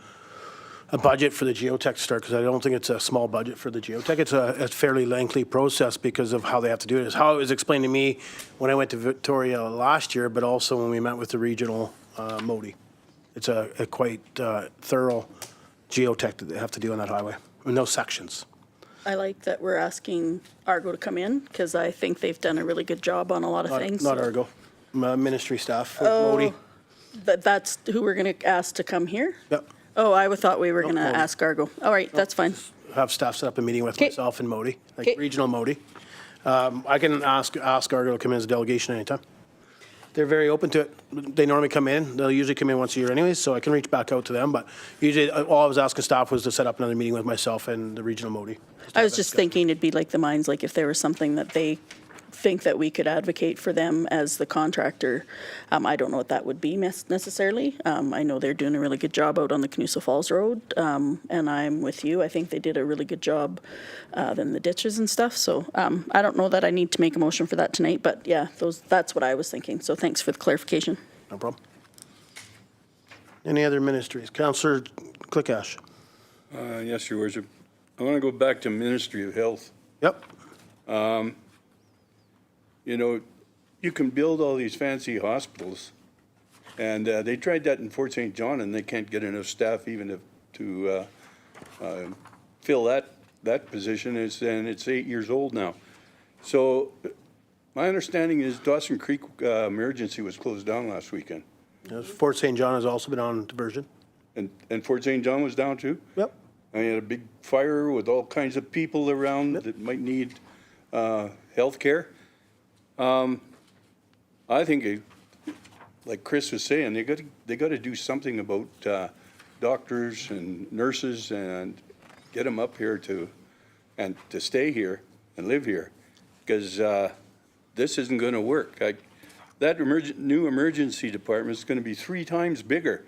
A: budget for the geotech to start, because I don't think it's a small budget for the geotech. It's a fairly lengthy process because of how they have to do it. It's how it was explained to me when I went to Victoria last year, but also when we met with the regional Modi. It's a quite thorough geotech that they have to do on that highway, with no sections.
B: I like that we're asking Argo to come in, because I think they've done a really good job on a lot of things.
A: Not
B: so-
A: Argo, ministry staff, Modi.
B: That's who we're going to ask to come here?
A: Yep.
B: Oh, I thought we were going to
A: Modi.
B: ask Argo. All right, that's fine.
A: Have staff set up a meeting with
B: 'Kay.
A: myself and Modi, like
B: 'Kay.
A: regional Modi. I can ask Argo to come in as a delegation anytime. They're very open to it. They normally come in. They'll usually come in once a year anyways, so I can reach back out to them. But usually, all I was asking staff was to set up another meeting with myself and the regional Modi.
B: I was just thinking it'd be like the mines, like if there was something that they think that we could advocate for them as the contractor. I don't know what that would be necessarily. I know they're doing a really good job out on the Canusa Falls Road, and I'm with you. I think they did a really good job in the ditches and stuff. So I don't know that I need to make a motion for that tonight, but yeah, that's what I was thinking. So thanks for the clarification.
A: No problem. Any other ministries? Councillor Clickash.
H: Yes, Your Worship. I want to go back to Ministry of Health.
A: Yep.
H: You know, you can build all these fancy hospitals, and they tried that in Fort St. John, and they can't get enough staff even to fill that position, and it's 8 years old now. So my understanding is Dawson Creek Emergency was closed down last weekend,
A: Yes, Fort St. John has also been on diversion.
H: and Fort St. John was down too?
A: Yep.
H: I had a big fire with all kinds of people around that might need health care. I think, like Chris was saying, they got to do something about doctors and nurses and get them up here to stay here and live here, because this isn't going to work. That new emergency department is going to be 3 times bigger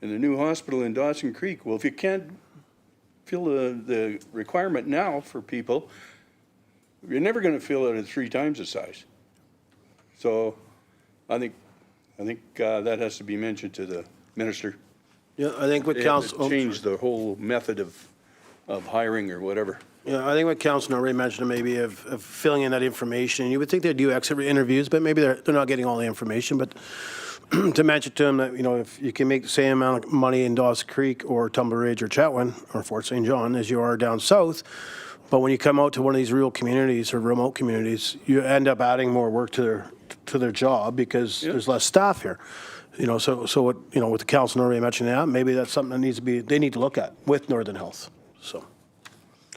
H: in the new hospital in Dawson Creek. Well, if you can't fill the requirement now for people, you're never going to fill it at 3 times the size. So I think that has to be mentioned to the minister.
A: Yeah, I think what
H: They have to
A: council.
H: change the whole method of hiring or whatever.
A: Yeah, I think what Councilor already mentioned maybe of filling in that information. You would think they'd do exit interviews, but maybe they're not getting all the information. But to mention to them that, you know, if you can make the same amount of money in Dawson Creek or Tumble Ridge or Chetwynd or Fort St. John as you are down south, but when you come out to one of these rural communities or remote communities, you end up adding more work to their job because there's less staff here. You know, so what, you know, with the council already mentioning that, maybe that's something that needs to be, they need to look at with Northern Health. So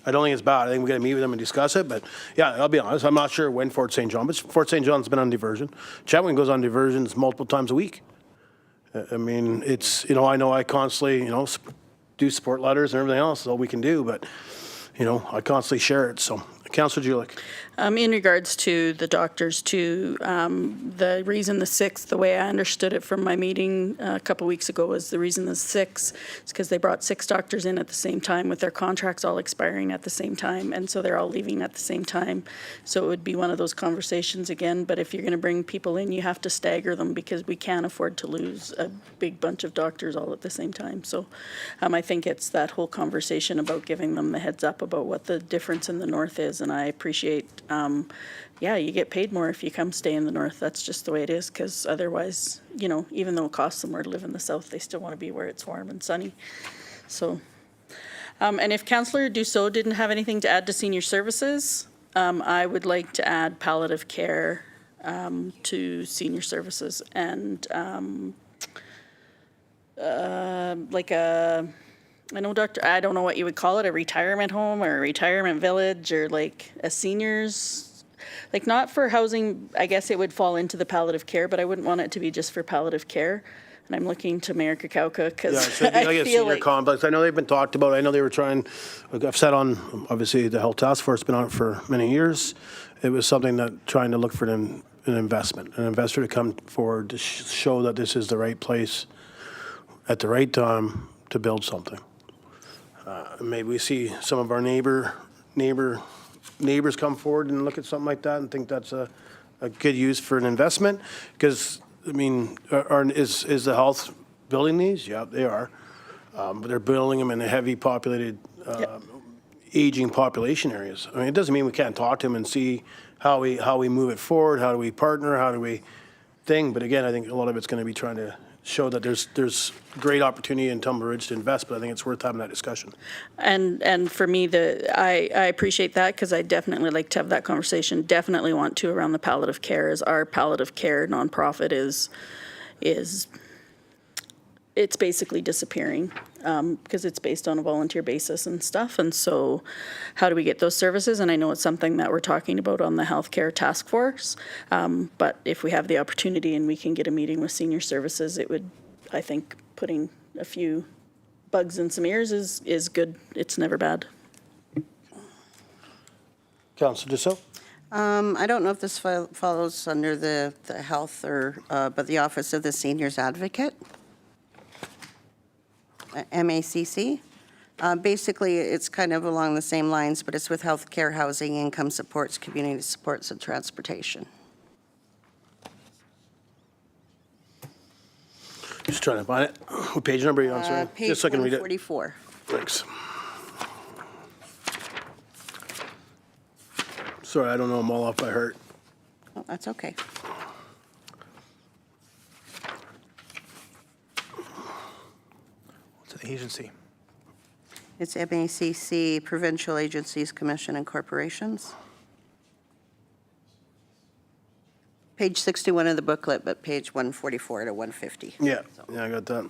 A: I don't think it's bad. I think we got to meet with them and discuss it. But yeah, I'll be honest, I'm not sure when Fort St. John, but Fort St. John's been on diversion. Chetwynd goes on diversions multiple times a week. I mean, it's, you know I constantly, you know, do support letters and everything else, is all we can do. But, you know, I constantly share it. So, Councillor Julik.
B: In regards to the doctors too, the reason the 6th, the way I understood it from my meeting a couple weeks ago, was the reason the 6th is because they brought 6 doctors in at the same time with their contracts all expiring at the same time, and so they're all leaving at the same time. So it would be one of those conversations again, but if you're going to bring people in, you have to stagger them because we can't afford to lose a big bunch of doctors all at the same time. So I think it's that whole conversation about giving them the heads up about what the difference in the north is, and I appreciate yeah, you get paid more if you come stay in the north. That's just the way it is, because otherwise, you know, even though it costs them more to live in the south, they still want to be where it's warm and sunny. So, and if Councillor Dussault didn't have anything to add to senior services, I would like to add palliative care to senior services, and like a, I don't know what you would call it, a retirement home or a retirement village, or like a seniors, like not for housing. I guess it would fall into the palliative care, but I wouldn't want it to be just for palliative care. And I'm looking to Mayor Kakauka because
A: Yeah, so I
B: I
A: guess
B: feel
A: senior
B: like,
A: complex, I know they've been talked about, I know they were trying, like I've sat on, obviously, the Health Task Force, been on it for many years. It was something that, trying to look for an investment, an investor to come forward to show that this is the right place at the right time to build something. Maybe we see some of our neighbors come forward and look at something like that and think that's a good use for an investment. Because, I mean, is the health building these? Yeah, they are. But they're building them in a heavy populated, aging population areas. I mean, it doesn't mean we can't talk to them and see how we move it forward, how do we partner, how do we thing. But again, I think a lot of it's going to be trying to show that there's great opportunity in Tumbler Ridge to invest, but I think it's worth having that discussion.
B: and for me, I appreciate that, because I definitely like to have that conversation. Definitely want to around the palliative care. As our palliative care nonprofit is it's basically disappearing, because it's based on a volunteer basis and stuff. And so how do we get those services? And I know it's something that we're talking about on the healthcare task force. But if we have the opportunity and we can get a meeting with senior services, it would, I think, putting a few bugs in some ears is good. It's never bad.
A: Councillor Dussault?
E: I don't know if this follows under the health or, but the Office of the Seniors Advocate, MACC. Basically, it's kind of along the same lines, but it's with healthcare, housing, income supports, community supports, and transportation.
A: Just trying to find it. What page number are you on, sorry?
E: Page
A: Just so I can read it.
E: 144.
A: Thanks. Sorry, I don't know them all off by heart.
E: Oh, that's okay.
C: What's an agency?
E: It's MACC, Provincial Agencies, Commission, and Corporations. Page 61 of the booklet, but page 144 to 150.
A: Yeah, yeah, I got that.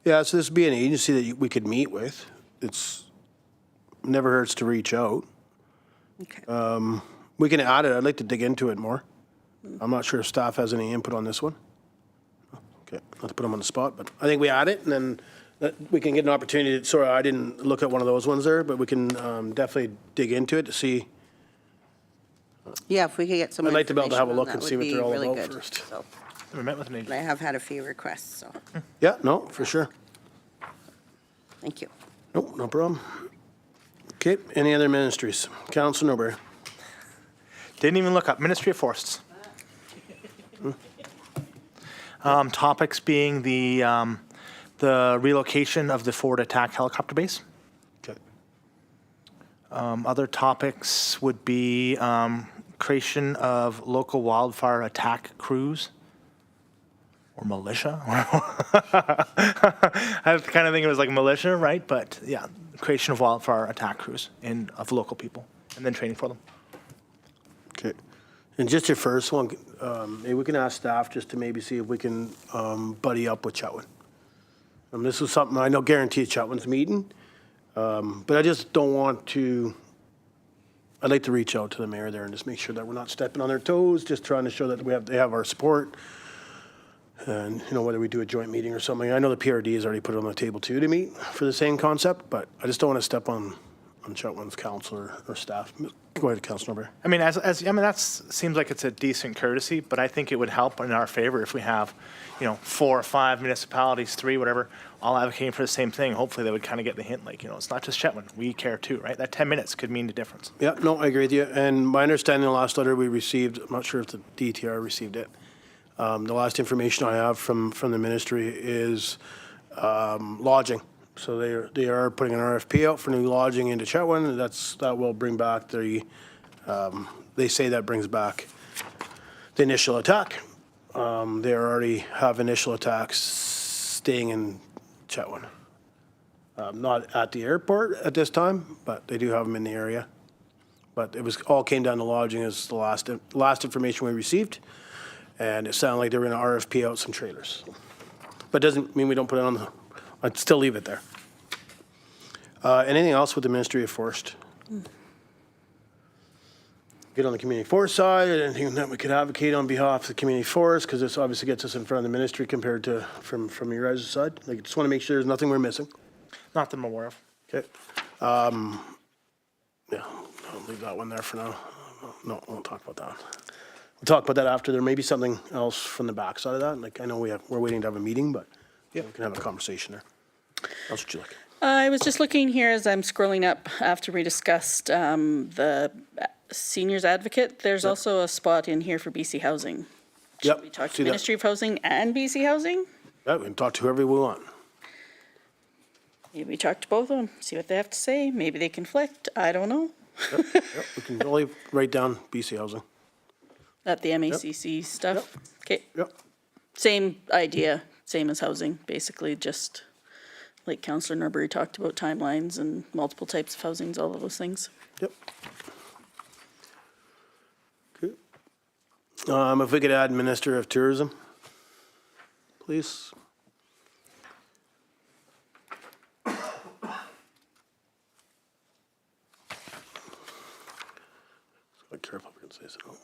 A: Yeah, so this would be an agency that we could meet with. It's, never hurts to reach out.
E: Okay.
A: We can add it. I'd like to dig into it more. I'm not sure if staff has any input on this one. Okay, not to put them on the spot, but I think we add it, and then we can get an opportunity. Sorry, I didn't look at one of those ones there, but we can definitely dig into it to see.
E: Yeah, if we could get some
A: I'd like to be able to have a
E: information
A: look
E: on
A: and
E: that
A: see
E: would
A: what they're
E: be
A: all
E: really
A: about
E: good.
A: first.
E: So,
C: Never met with an
E: I
C: agency.
E: have had a few requests, so
A: Yeah, no, for sure.
E: thank you.
A: Nope, no problem. Okay, any other ministries? Council Norbury.
C: Didn't even look up. Ministry of Forests. Topics being the relocation of the Ford Attack helicopter base.
A: Okay.
C: Other topics would be creation of local wildfire attack crews or militia. I kind of think it was like militia, right? But yeah, creation of wildfire attack crews of local people, and then training for them.
A: Okay. And just your first one, maybe we can ask staff just to maybe see if we can buddy up with Chetwynd. This is something I know guaranteed Chetwynd's meeting, but I just don't want to, I'd like to reach out to the mayor there and just make sure that we're not stepping on their toes, just trying to show that they have our support. And, whether we do a joint meeting or something. I know the PRD has already put it on the table too to meet for the same concept, but I just don't want to step on Chetwynd's council or staff. Go ahead, Councilor Bear.
C: I mean, that seems like it's a decent courtesy, but I think it would help in our favor if we have, 4 or 5 municipalities, 3, whatever, all advocating for the same thing. Hopefully they would kind of get the hint, like, it's not just Chetwynd. We care too, right? That 10 minutes could mean the difference.
A: Yeah, no, I agree with you. And my understanding, the last letter we received, I'm not sure if the DTR received it. The last information I have from the ministry is lodging. So they are putting an RFP out for new lodging into Chetwynd. That will bring back they say that brings back the initial attack. They already have initial attacks staying in Chetwynd. Not at the airport at this time, but they do have them in the area. But it all came down to lodging as the last information we received. And it sounded like they were going to RFP out some trailers. But it doesn't mean we don't put it on I'd still leave it there. Anything else with the Ministry of Forest? Get on the community forest side, anything that we could advocate on behalf of the community forest, because this obviously gets us in front of the ministry compared to from your guys' side. Like, just want to make sure there's nothing we're missing.
C: Not that I'm aware of.
A: Okay. Yeah, I'll leave that one there for now. No, we won't talk about that. We'll talk about that after. There may be something else from the backside of that. Like, I know we're waiting to have a meeting, but yeah, we can have a conversation there. That's what you like.
B: I was just looking here as I'm scrolling up after we discussed the seniors advocate. There's also a spot in here for BC Housing. Should
A: Yep,
B: we talk
A: see
B: to
A: that.
B: Ministry of Housing and BC Housing?
A: Yeah, we can talk to whoever we want.
B: Maybe we talk to both of them, see what they have to say. Maybe they conflict. I don't know.
A: Yep, we can only write down BC Housing.
B: At the MACC stuff. Okay.
A: Yep.
B: Same idea, same as housing, basically just like Councillor Norbury talked about timelines and multiple types of housings, all of those things.
A: Yep. Okay. If we could add Minister of Tourism, please. Be careful, we're gonna say something.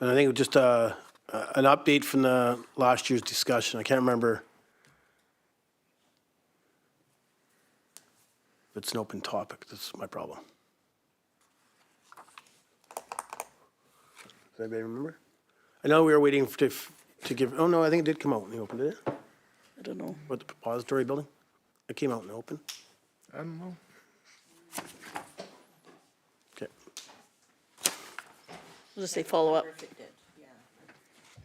A: And I think just an update from the last year's discussion. I can't remember if it's an open topic. That's my problem. Does anybody remember? I know we were waiting to give, oh no, I think it did come out in the open, did it?
B: I don't know.
A: What, the repository building? It came out in the open?
C: I don't know.
A: Okay.
B: We'll just say follow up.
E: If it did, yeah.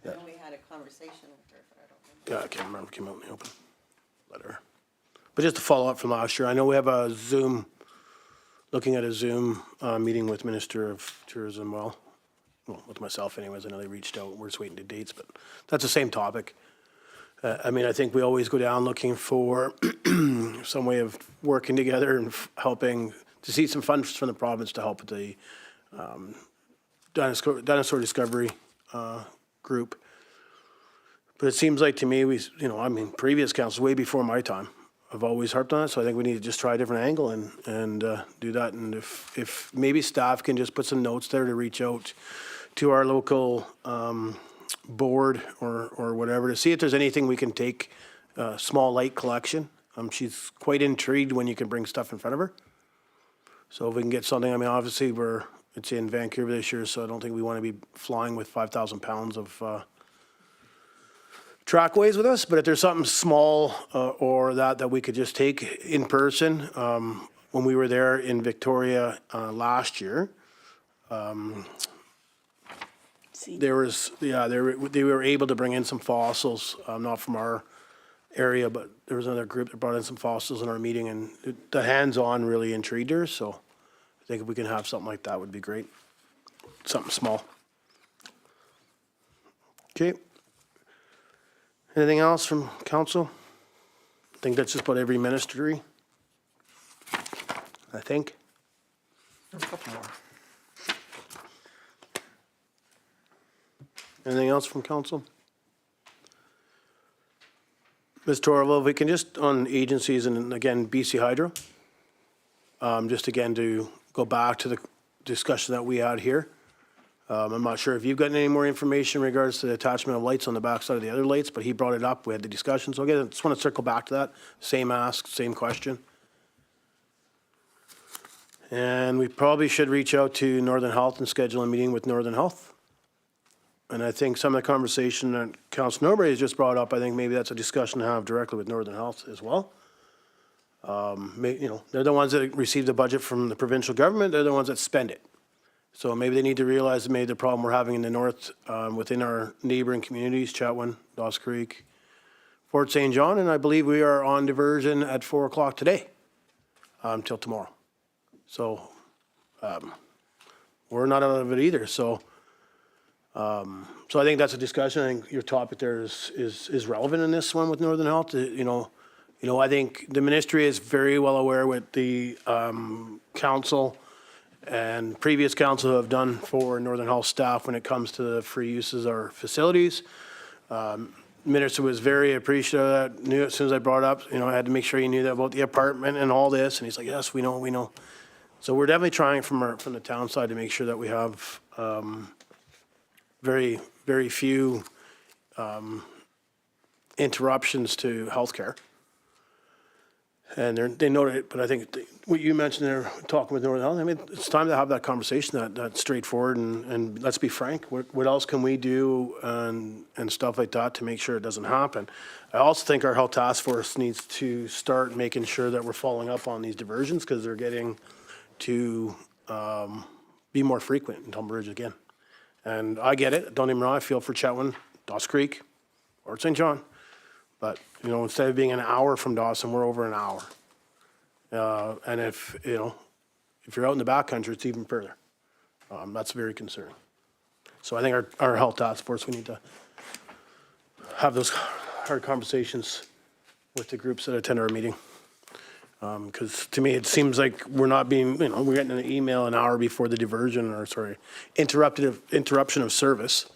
A: Yeah.
E: I know we had a conversation with her, but I don't remember.
A: Yeah, I can't remember if it came out in the open letter. But just to follow up from last year, I know we have a Zoom, looking at a Zoom meeting with Minister of Tourism, well, with myself anyways. I know they reached out. We're just waiting to dates, but that's the same topic. I mean, I think we always go down looking for some way of working together and helping to see some funds from the province to help with the dinosaur discovery group. But it seems like to me, previous councils, way before my time, I've always harped on it, so I think we need to just try a different angle and do that. And if maybe staff can just put some notes there to reach out to our local board or whatever, to see if there's anything we can take, small light collection. She's quite intrigued when you can bring stuff in front of her. So if we can get something, I mean, obviously it's in Vancouver this year, so I don't think we want to be flying with 5,000 pounds of trackways with us, but if there's something small or that we could just take in person, when we were there in Victoria last year, they were able to bring in some fossils, not from our area, but there was another group that brought in some fossils in our meeting, and the hands-on really intrigued her, so I think if we can have something like that would be great. Something small. Okay. Anything else from council? I think that's just about every ministry. I think.
C: There's a couple more.
A: Anything else from council? Ms. Torval, if we can just on agencies and again, BC Hydro, just again to go back to the discussion that we had here. I'm not sure if you've gotten any more information in regards to the attachment of lights on the backside of the other lights, but he brought it up. We had the discussion. So again, I just want to circle back to that. Same ask, same question. And we probably should reach out to Northern Health and schedule a meeting with Northern Health. And I think some of the conversation that Councilor Norbury has just brought up, I think maybe that's a discussion to have directly with Northern Health as well. They're the ones that receive the budget from the provincial government. They're the ones that spend it. So maybe they need to realize that maybe the problem we're having in the north within our neighboring communities, Chatwin, Dawes Creek, Fort St. John, and I believe we are on diversion at 4 o'clock today until tomorrow. So we're not out of it either. So I think that's a discussion. I think your topic there is relevant in this one with Northern Health. I think the ministry is very well aware with the council and previous council have done for Northern Health staff when it comes to the free uses of our facilities. Minister was very appreciative of that, knew as soon as I brought it up, I had to make sure he knew that about the apartment and all this, and he's like, yes, we know. So we're definitely trying from the town side to make sure that we have very, very few interruptions to healthcare. And they noted it, but I think what you mentioned there, talking with Northern Health, I mean, it's time to have that conversation, that's straightforward, and let's be frank, what else can we do and stuff like that to make sure it doesn't happen? I also think our health task force needs to start making sure that we're following up on these diversions, because they're getting to be more frequent in Tumble Ridge again. And I get it, don't get me wrong, I feel for Chetwynd, Dawes Creek, or St. John. But, instead of being an hour from Dawson, we're over an hour. And if you're out in the backcountry, it's even further. That's very concerning. So I think our health task force, we need to have those hard conversations with the groups that attend our meeting. Because to me, it seems like we're not being, we're getting an email an hour before the interruption of service.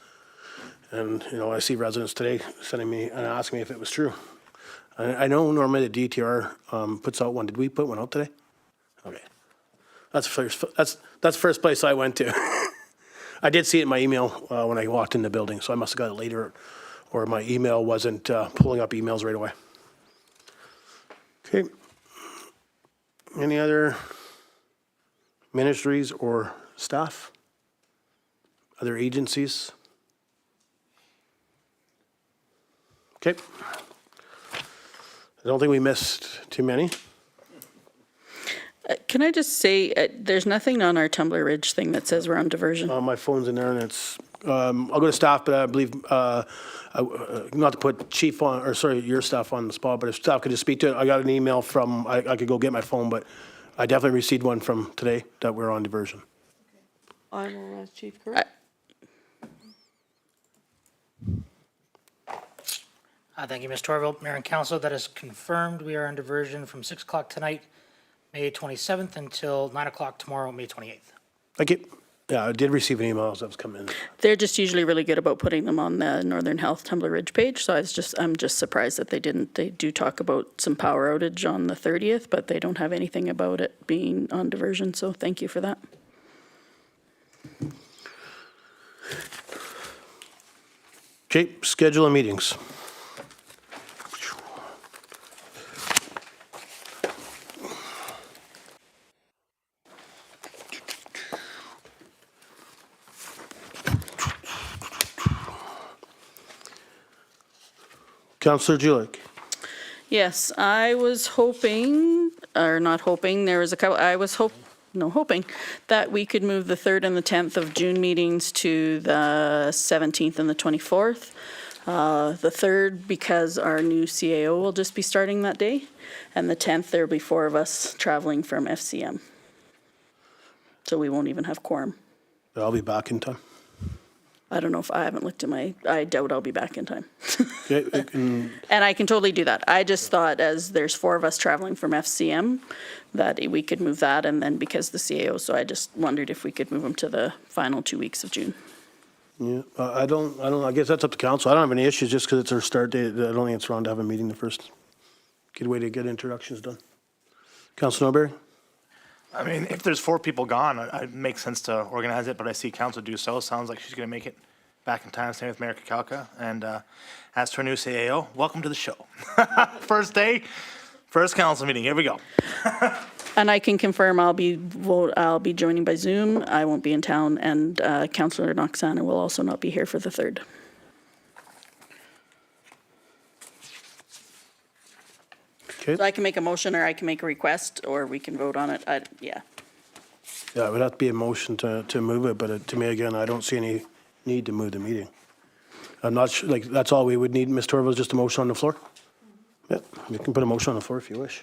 A: And, I see residents today sending me and asking me if it was true. I know normally the DTR puts out one. Did we put one out today? Okay. That's the first place I went to. I did see it in my email when I walked in the building, so I must have got it later, or my email wasn't pulling up emails right away. Okay. Any other ministries or staff? Other agencies? Okay. I don't think we missed too many.
B: Can I just say, there's nothing on our Tumbler Ridge thing that says we're on diversion.
A: My phone's in there, and it's, I'll go to staff, but I believe, not to put chief on, or sorry, your staff on the spot, but if staff could just speak to it. I got an email from, I could go get my phone, but I definitely received one from today that we're on diversion.
D: I will ask Chief Curry.
I: Thank you, Ms. Torvald. Mayor and Council, that is confirmed. We are on diversion from 6 o'clock tonight, May 27th, until 9 o'clock tomorrow, May 28th.
A: Thank you. Yeah, I did receive an email as I was coming in.
B: They're just usually really good about putting them on the Northern Health Tumbler Ridge page, so I'm just surprised that they didn't. They do talk about some power outage on the 30th, but they don't have anything about it being on diversion, so thank you for that.
A: Okay, schedule of meetings. Councillor Julik.
B: Yes, I was hoping, or not hoping, there was a couple, hoping that we could move the 3rd and the 10th of June meetings to the 17th and the 24th. The 3rd, because our new CAO will just be starting that day, and the 10th, there'll be 4 of us traveling from FCM. So we won't even have quorum.
A: I'll be back in time.
B: I don't know if I haven't looked at I doubt I'll be back in time.
A: Okay,
B: And I can totally do that. I just thought, as there's 4 of us traveling from FCM, that we could move that, and then because the CAO, so I just wondered if we could move them to the final 2 weeks of June.
A: yeah, I guess that's up to council. I don't have any issues just because it's our start date. I don't think it's wrong to have a meeting the first. Good way to get introductions done. Councilor Norbury?
C: I mean, if there's 4 people gone, it makes sense to organize it, but I see council do so. Sounds like she's going to make it back in time, same with Mayor Kakalka. And as to our new CAO, welcome to the show. First day, first council meeting, here we go.
B: And I can confirm I'll be joining by Zoom. I won't be in town, and Councillor Noxana will also not be here for the 3rd.
A: Okay.
B: So I can make a motion, or I can make a request, or we can vote on it. Yeah.
A: Yeah, it would have to be a motion to move it, but to me, again, I don't see any need to move the meeting. I'm not sure, like, that's all we would need, Ms. Torvalds, just a motion on the floor? Yeah, you can put a motion on the floor if you wish.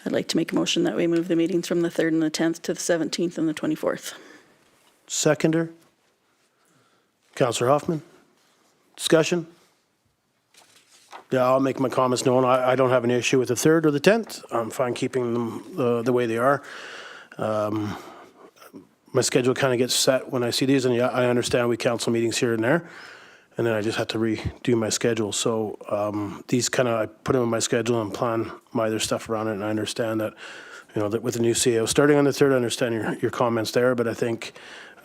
B: I'd like to make a motion that we move the meetings from the 3rd and the 10th to the 17th and the 24th.
A: Seconder? Councillor Hoffman? Discussion? Yeah, I'll make my comments known. I don't have an issue with the 3rd or the 10th. I'm fine keeping them the way they are. My schedule kind of gets set when I see these, and yeah, I understand we cancel meetings here and there, and then I just have to redo my schedule. So these kind of, I put them in my schedule and plan my other stuff around it, and I understand that, you know, that with the new CEO starting on the 3rd, I understand your comments there, but I think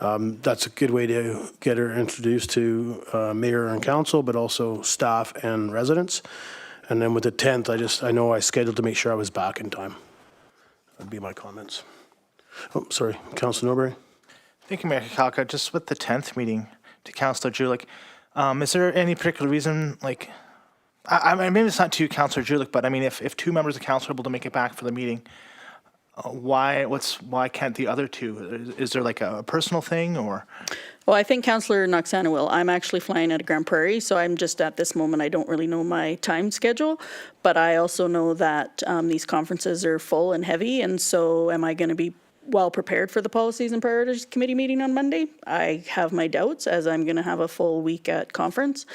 A: that's a good way to get her introduced to mayor and council, but also staff and residents. And then with the 10th, I know I scheduled to make sure I was back in time. That'd be my comments. Oh, sorry, Councillor Norbury.
C: Thank you, Mayor Kakalka. Just with the 10th meeting to Councillor Julik, is there any particular reason, like, I mean, maybe it's not to Councillor Julik, but I mean, if 2 members of council are able to make it back for the meeting, why can't the other 2? Is there like a personal thing, or?
B: Well, I think Councillor Noxana will. I'm actually flying out of Grand Prairie, so I'm just at this moment, I don't really know my time schedule. But I also know that these conferences are full and heavy, and so am I going to be well prepared for the Policies and Priorities Committee meeting on Monday? I have my doubts, as I'm going to have a full week at conference.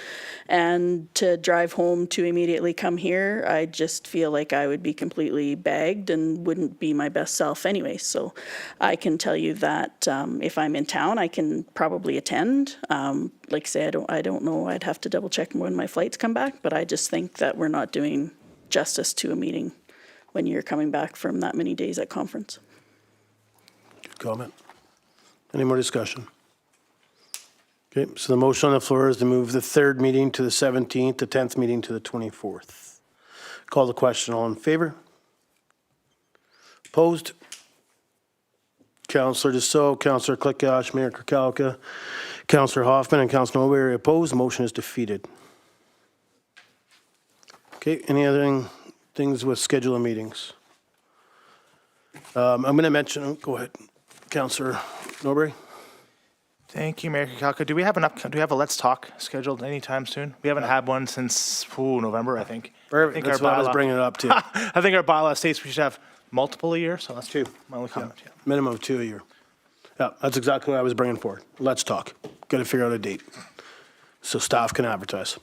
B: And to drive home to immediately come here, I just feel like I would be completely bagged and wouldn't be my best self anyway. So I can tell you that if I'm in town, I can probably attend. Like I say, I don't know. I'd have to double check when my flights come back, but I just think that we're not doing justice to a meeting when you're coming back from that many days at conference.
A: Comment? Any more discussion? Okay, so the motion on the floor is to move the 3rd meeting to the 17th, the 10th meeting to the 24th. Call the question. All in favor? Opposed? Councillor Dussault, Councillor Klickash, Mayor Kakalka, Councillor Hoffman, and Councillor Norbury opposed. Motion is defeated. Okay, any other things with schedule of meetings? I'm going to mention, go ahead. Councillor Norbury.
C: Thank you, Mayor Kakalka. Do we have a Let's Talk scheduled anytime soon? We haven't had one since November, I think.
A: Perfect. That's what I was bringing it up to.
C: I think our bylaw states we should have multiple a year, so that's 2. My only comment. Yeah.
A: Minimum of 2 a year. Yeah, that's exactly what I was bringing forward. Let's talk. Got to figure out a date so staff can advertise.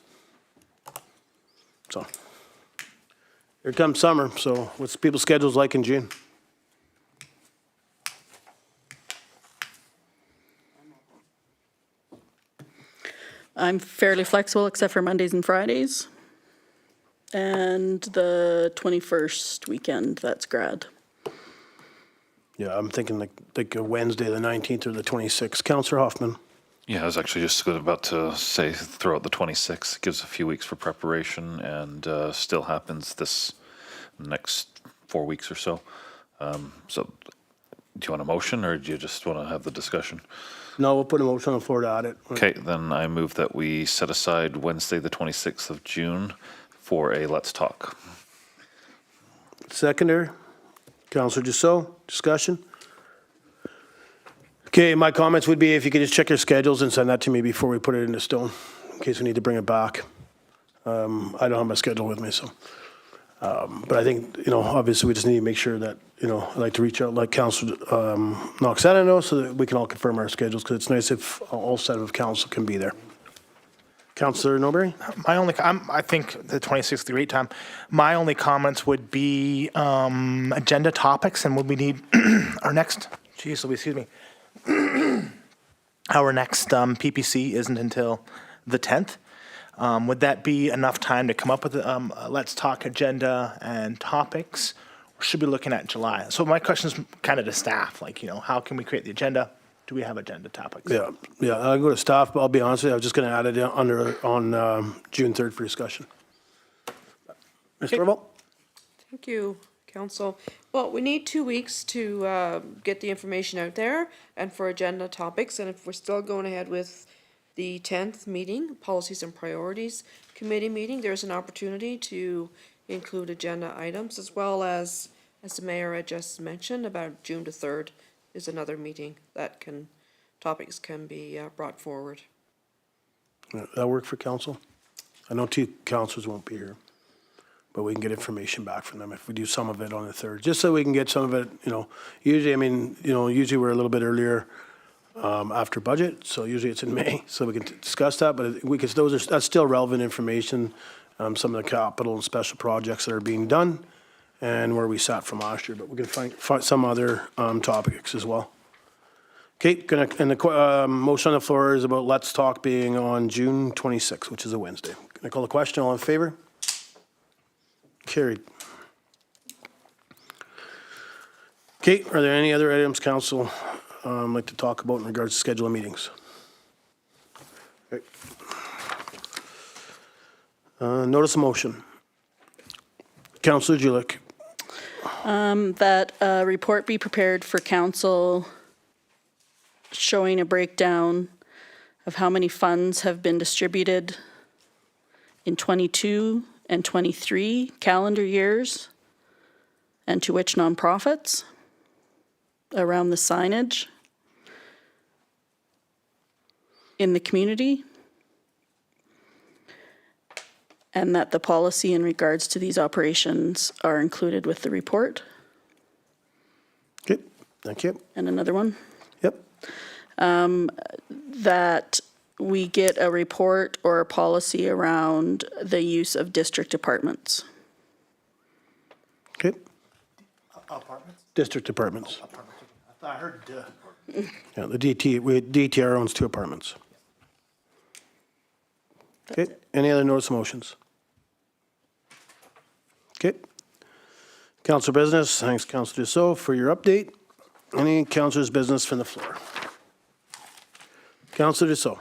A: So here comes summer. So what's people's schedules like in June?
B: I'm fairly flexible except for Mondays and Fridays. And the 21st weekend, that's grad.
A: Yeah, I'm thinking like a Wednesday, the 19th or the 26th. Councillor Hoffman.
G: Yeah, I was actually just about to say throughout the 26th, gives a few weeks for preparation, and still happens this next 4 weeks or so. So do you want a motion, or do you just want to have the discussion?
A: No, we'll put a motion on the floor to add it.
G: Okay, then I move that we set aside Wednesday, the 26th of June for a Let's Talk.
A: Seconder, Councillor Dussault, discussion? Okay, my comments would be if you could just check your schedules and send that to me before we put it into stone, in case we need to bring it back. I don't have my schedule with me, so. But I think, you know, obviously we just need to make sure that, you know, I'd like to reach out, like Councillor Noxana knows, so that we can all confirm our schedules, because it's nice if all set of council can be there. Councillor Norbury?
C: I think the 26th is a great time. My only comments would be agenda topics, and would we need our next, excuse me, our next PPC isn't until the 10th. Would that be enough time to come up with a Let's Talk agenda and topics? should be looking at July. So my question is kind of to staff, like, how can we create the agenda? Do we have agenda topics?
A: Yeah, I'll go to staff, but I'll be honest with you, I was just going to add it on June 3rd for discussion. Mr. Revolt?
D: Thank you, Council. Well, we need 2 weeks to get the information out there and for agenda topics. And if we're still going ahead with the 10th meeting, Policies and Priorities Committee meeting, there's an opportunity to include agenda items as well as the mayor had just mentioned, about June the 3rd is another meeting that topics can be brought forward.
A: That work for council? I know 2 councilors won't be here, but we can get information back from them if we do some of it on the 3rd, just so we can get some of it, usually we're a little bit earlier after budget, so usually it's in May, so we can discuss that, but that's still relevant information, some of the capital and special projects that are being done, and where we sat from last year, but we can find some other topics as well. Okay, and the motion on the floor is about Let's Talk being on June 26th, which is a Wednesday. Can I call the question? All in favor? Carried. Okay, are there any other items council like to talk about in regards to schedule of meetings? Okay. Notice of motion. Councillor Julik.
B: That a report be prepared for council showing a breakdown of how many funds have been distributed in 22 and 23 calendar years, and to which nonprofits, around the signage in the community, and that the policy in regards to these operations are included with the report.
A: Okay, thank you.
B: And another one,
A: Yep.
B: that we get a report or a policy around the use of district apartments.
A: Okay,
C: Apartments?
A: district apartments.
C: I heard.
A: Yeah, the DTR owns 2 apartments. Okay, any other notice of motions? Okay. Council business, thanks Councilor Dussault for your update. Any councilor's business from the floor? Councilor Dussault.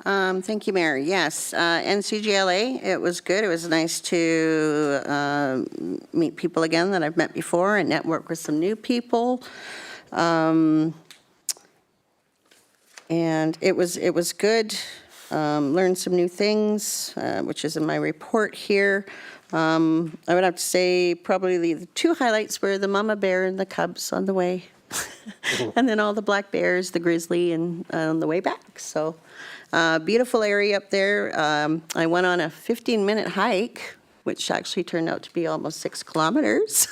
E: Thank you, Mayor. Yes, NCGLA, it was good. It was nice to meet people again that I've met before and network with some new people. And it was good. Learned some new things, which is in my report here. I would have to say probably the 2 highlights were the mama bear and the cubs on the way. And then all the black bears, the grizzly, and on the way back. So beautiful area up there. I went on a 15-minute hike, which actually turned out to be almost 6 kilometers.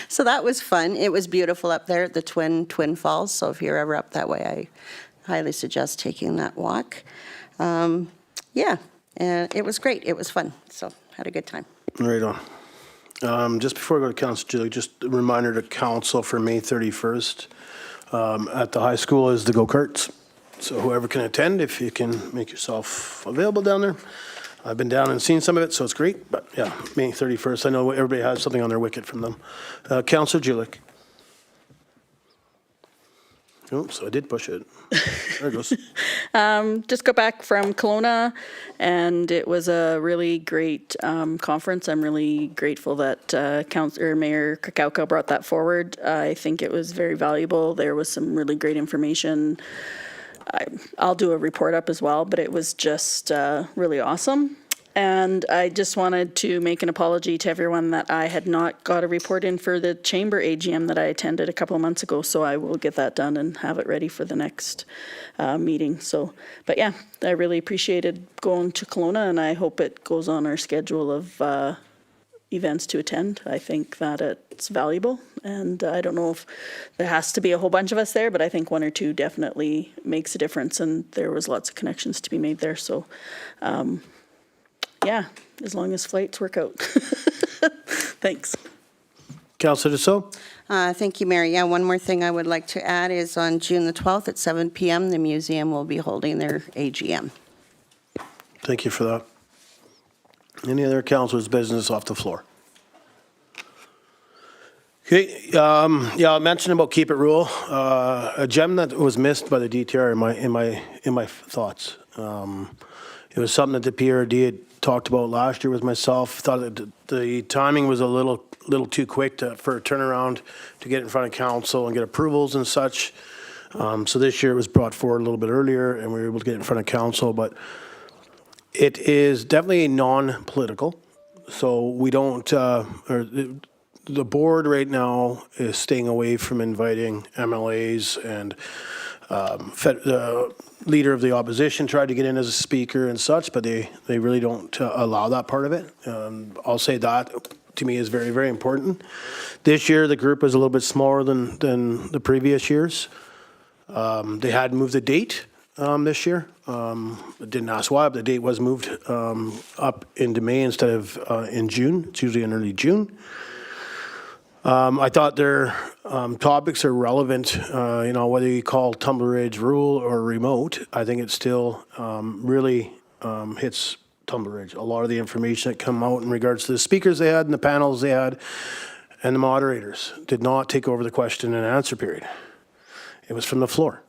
E: So that was fun. It was beautiful up there at the Twin Falls. So if you're ever up that way, I highly suggest taking that walk. Yeah, and it was great. It was fun. So had a good time.
A: Right on. Just before I go to Council Julie, just a reminder to Council for May 31st. At the high school is the go-karts. So whoever can attend, if you can make yourself available down there. I've been down and seen some of it, so it's great. But yeah, May 31st. I know everybody has something on their wicket from them. Councilor Julik. Oops, I did push it. There it goes.
B: Just got back from Kelowna, and it was a really great conference. I'm really grateful that Mayor Kakauka brought that forward. I think it was very valuable. There was some really great information. I'll do a report up as well, but it was just really awesome. And I just wanted to make an apology to everyone that I had not got a report in for the Chamber AGM that I attended a couple of months ago, so I will get that done and have it ready for the next meeting. So, but yeah, I really appreciated going to Kelowna, and I hope it goes on our schedule of events to attend. I think that it's valuable, and I don't know if there has to be a whole bunch of us there, but I think 1 or 2 definitely makes a difference, and there was lots of connections to be made there. So, yeah, as long as flights work out. Thanks.
A: Councilor Dussault.
E: Thank you, Mayor. Yeah, one more thing I would like to add is on June the 12th at 7 p.m., the museum will be holding their AGM.
A: Thank you for that. Any other councilor's business off the floor? Okay, yeah, I mentioned about keep it rural. A gem that was missed by the DTR in my thoughts. It was something that the PRD had talked about last year with myself. Thought that the timing was a little too quick for a turnaround to get in front of council and get approvals and such. So this year it was brought forward a little bit earlier, and we were able to get in front of council. But it is definitely non-political. So we don't, the board right now is staying away from inviting MLAs, and the leader of the opposition tried to get in as a speaker and such, but they really don't allow that part of it. I'll say that to me is very, very important. This year, the group is a little bit smaller than the previous years. They had moved the date this year. I didn't ask why, but the date was moved up into May instead of in June. It's usually in early June. I thought their topics are relevant, whether you call Tumbler Ridge rural or remote. I think it still really hits Tumbler Ridge. A lot of the information that come out in regards to the speakers they had and the panels they had and the moderators did not take over the question and answer period. It was from the floor.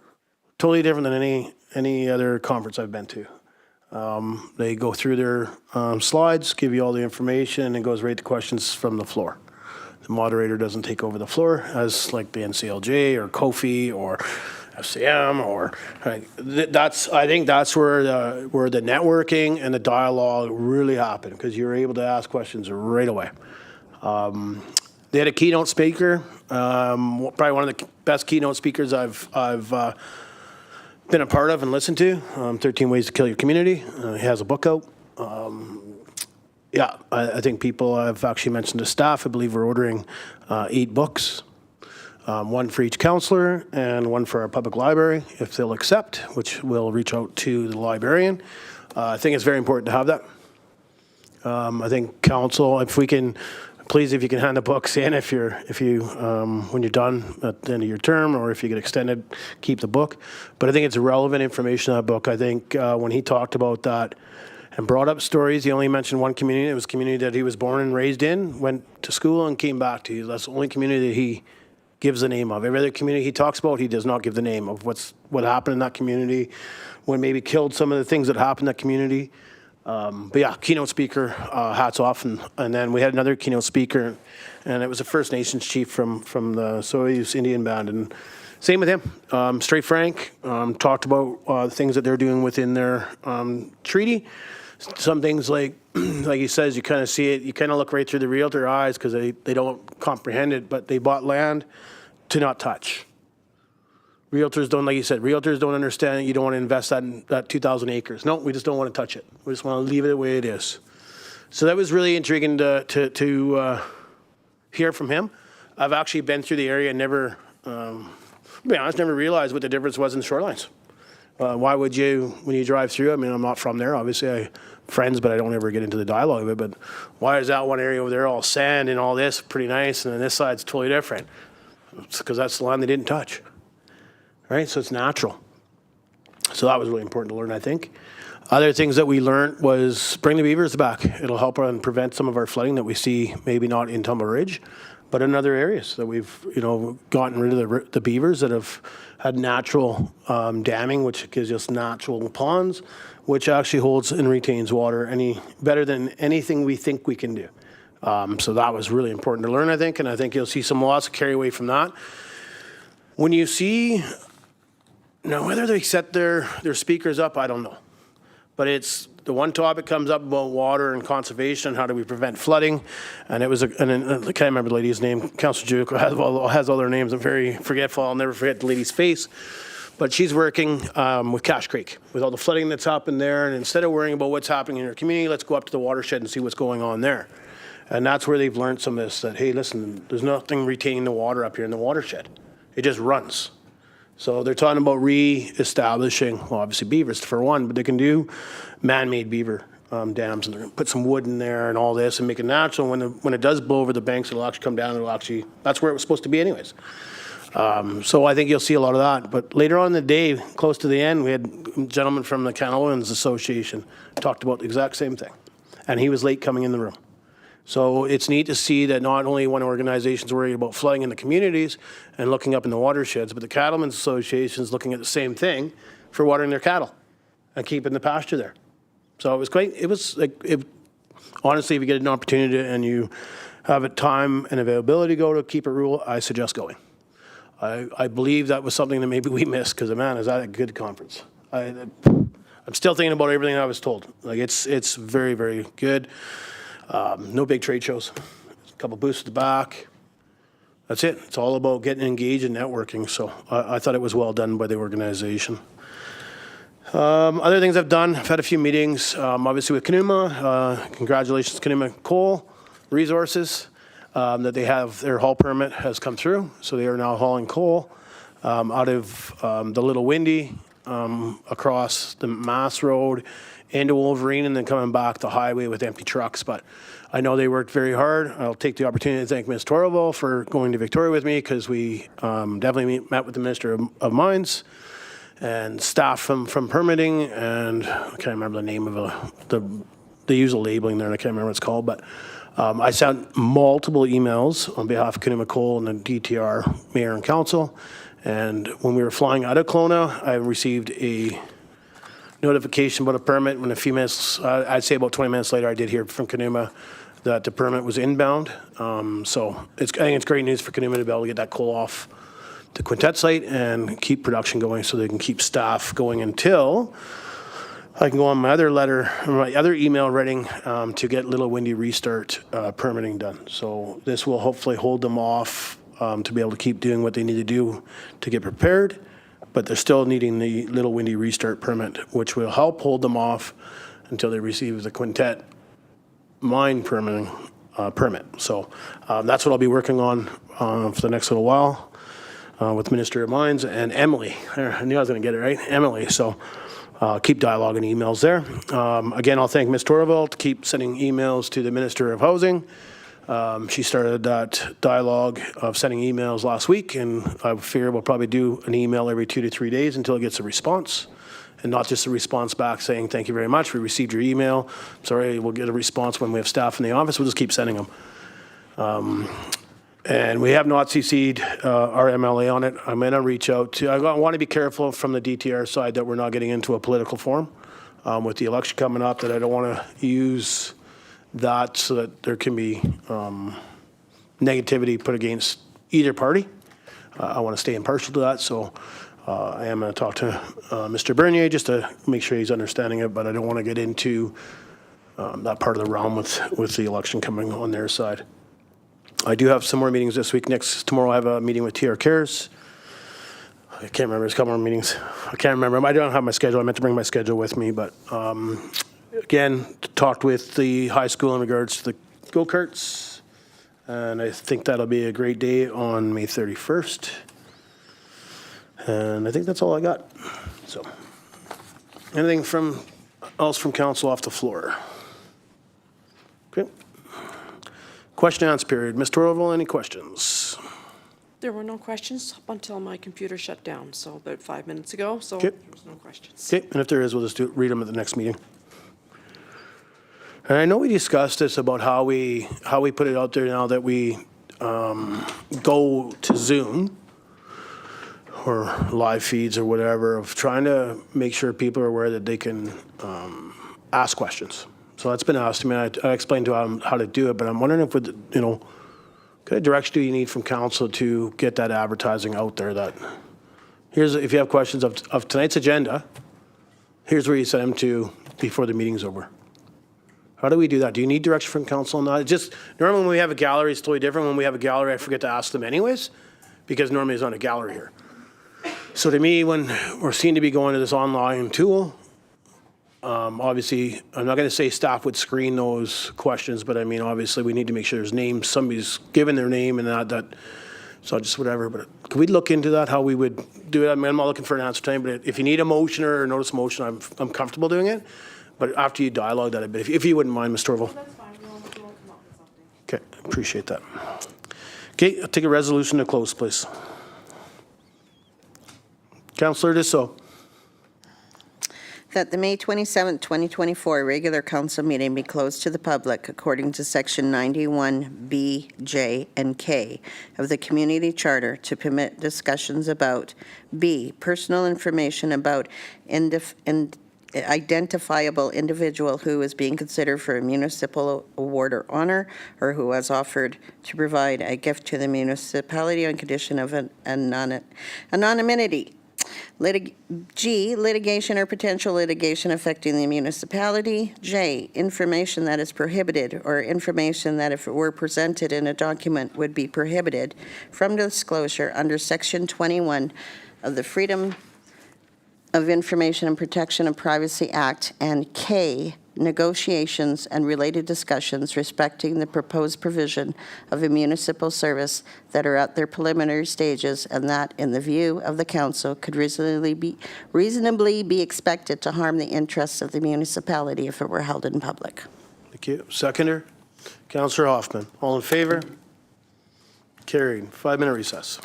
A: Totally different than any other conference I've been to. They go through their slides, give you all the information, and it goes right to questions from the floor. The moderator doesn't take over the floor as like the NCLJ or Kofi or FCM or I think that's where the networking and the dialogue really happen, because you're able to ask questions right away. They had a keynote speaker, probably one of the best keynote speakers I've been a part of and listened to. 13 Ways to Kill Your Community. He has a book out. Yeah, I think people have actually mentioned to staff, I believe we're ordering 8 books, one for each councillor and one for our public library, if they'll accept, which we'll reach out to the librarian. I think it's very important to have that. I think council, if we can, please, if you can hand the books in, if you when you're done at the end of your term, or if you get extended, keep the book. But I think it's relevant information in that book. I think when he talked about that, and brought up stories. He only mentioned one community. It was a community that he was born and raised in, went to school and came back to. That's the only community that he gives the name of. Every other community he talks about, he does not give the name of what happened in that community, what maybe killed some of the things that happened in that community. But yeah, keynote speaker, hats off. And then we had another keynote speaker, and it was a First Nations chief from the Soyuz Indian Band. And same with him. Straight frank, talked about things that they're doing within their treaty. Some things like he says, you kind of see it, you kind of look right through the realtor eyes because they don't comprehend it, but they bought land to not touch. Realtors don't, like you said, realtors don't understand it. You don't want to invest that 2,000 acres. No, we just don't want to touch it. We just want to leave it the way it is. So that was really intriguing to hear from him. I've actually been through the area and never, to be honest, never realized what the difference was in shorelines. Why would you, when you drive through, I mean, I'm not from there, obviously, I have friends, but I don't ever get into the dialogue of it, but why is that one area over there all sand and all this, pretty nice, and then this side's totally different? It's because that's the land they didn't touch, right? So it's natural. So that was really important to learn, I think. Other things that we learned was bring the beavers back. It'll help and prevent some of our flooding that we see, maybe not in Tumbler Ridge, but in other areas that we've, gotten rid of the beavers that have had natural damming, which gives us natural ponds, which actually holds and retains water better than anything we think we can do. So that was really important to learn, I think, and I think you'll see some lots of carry away from that. When you see, whether they set their speakers up, I don't know. But it's the one topic comes up about water and conservation, how do we prevent flooding? And it was, I can't remember the lady's name, Councillor Juic has all their names, I'm very forgetful, I'll never forget the lady's face. But she's working with Cache Creek, with all the flooding that's happened there, and instead of worrying about what's happening in your community, let's go up to the watershed and see what's going on there. And that's where they've learned some of this, that, hey, listen, there's nothing retaining the water up here in the watershed. It just runs. So they're talking about re-establishing, well, obviously beavers for one, but they can do man-made beaver dams, and they're going to put some wood in there and all this and make it natural. When it does blow over the banks, it'll actually come down. That's where it was supposed to be anyways. So I think you'll see a lot of that. But later on in the day, close to the end, we had a gentleman from the Canal Islands Association talked about the exact same thing. And he was late coming in the room. So it's neat to see that not only one organization's worried about flooding in the communities and looking up in the watersheds, but the Cattlemen's Association is looking at the same thing for watering their cattle and keeping the pasture there. So it was great. It was like, honestly, if you get an opportunity and you have a time and availability to go to keep it rural, I suggest going. I believe that was something that maybe we missed because, man, is that a good conference. I'm still thinking about everything I was told. Like, it's very, very good. No big trade shows. A couple booths at the back. That's it. It's all about getting engaged and networking. So I thought it was well done by the organization. Other things I've done, I've had a few meetings, obviously with Conuma. Congratulations, Conuma Coal Resources, that they have, their haul permit has come through. So they are now hauling coal out of the Little Windy, across the Mass Road into Wolverine, and then coming back the highway with empty trucks. But I know they worked very hard. I'll take the opportunity to thank Ms. Torval for going to Victoria with me, because we definitely met with the Minister of Mines and staff from permitting, and I can't remember the name of they use a labeling there, and I can't remember what it's called, but I sent multiple emails on behalf of Conuma Coal and the DTR Mayor and Council, and when we were flying out of Kelowna, I received a notification about a permit. When a few minutes, I'd say about 20 minutes later, I did hear from Conuma that the permit was inbound. So I think it's great news for Conuma to be able to get that coal off the Quintet site and keep production going, so they can keep staff going until I can go on my other email writing to get Little Windy restart permitting done. So this will hopefully hold them off to be able to keep doing what they need to do to get prepared. But they're still needing the Little Windy restart permit, which will help hold them off until they receive the Quintet mine permitting permit. So that's what I'll be working on for the next little while with Minister of Mines and Emily. I knew I was going to get it right, Emily. So keep dialogue and emails there. Again, I'll thank Ms. Torval to keep sending emails to the Minister of Housing. She started that dialogue of sending emails last week, and I fear we'll probably do an email every 2 to 3 days until it gets a response, and not just a response back saying, thank you very much, we received your email. Sorry, we'll get a response when we have staff in the office. We'll just keep sending them. And we have not CC'd our MLA on it. I'm going to reach out to, I want to be careful from the DTR side that we're not getting into a political forum with the election coming up, that I don't want to use that so that there can be negativity put against either party. I want to stay impartial to that, so I am going to talk to Mr. Bernier just to make sure he's understanding it, but I don't want to get into that part of the realm with the election coming on their side. I do have some more meetings this week. Tomorrow I have a meeting with TR Cares. I can't remember, there's a couple more meetings. I can't remember. I don't have my schedule. I meant to bring my schedule with me, but again, talked with the high school in regards to the go-karts, and I think that'll be a great day on May 31st. And I think that's all I got. So, anything else from council off the floor? Okay. Question and answer period. Ms. Torval, any questions?
D: There were no questions up until my computer shut down, so about 5 minutes ago, so
A: Okay.
D: there was no questions.
A: Okay, and if there is, we'll just read them at the next meeting. And I know we discussed this about how we put it out there now that we go to Zoom or live feeds or whatever, of trying to make sure people are aware that they can ask questions. So that's been asked to me. I explained to them how to do it, but I'm wondering if, what kind of direction do you need from council to get that advertising out there? That if you have questions of tonight's agenda, here's where you send them to before the meeting's over. How do we do that? Do you need direction from council on that? Just normally when we have a gallery, it's totally different. When we have a gallery, I forget to ask them anyways, because normally there's not a gallery here. So to me, when we're seen to be going to this online tool, obviously, I'm not going to say staff would screen those questions, but I mean, obviously, we need to make sure there's names, somebody's given their name and that, so just whatever. But could we look into that, how we would do it? I mean, I'm not looking for an answer time, but if you need a motion or a notice motion, I'm comfortable doing it. But after you dialogue that a bit, if you wouldn't mind, Ms. Torval.
D: That's fine, we'll come up with something.
A: Okay, appreciate that. Okay, I'll take a resolution to close, please. Councillor Dussault.
E: That the May 27, 2024 regular council meeting be closed to the public according to Section 91B, J, and K of the Community Charter to permit discussions about B, personal information about identifiable individual who is being considered for a municipal award or honor, or who has offered to provide a gift to the municipality on condition of anonymity. G, litigation or potential litigation affecting the municipality. J, information that is prohibited or information that if it were presented in a document would be prohibited from disclosure under Section 21 of the Freedom of Information and Protection of Privacy Act. And K, negotiations and related discussions respecting the proposed provision of a municipal service that are at their preliminary stages and that, in the view of the council, could reasonably be expected to harm the interests of the municipality if it were held in public.
A: Thank you. Seconder, Councillor Hoffman. All in favor? Carried. 5-minute recess.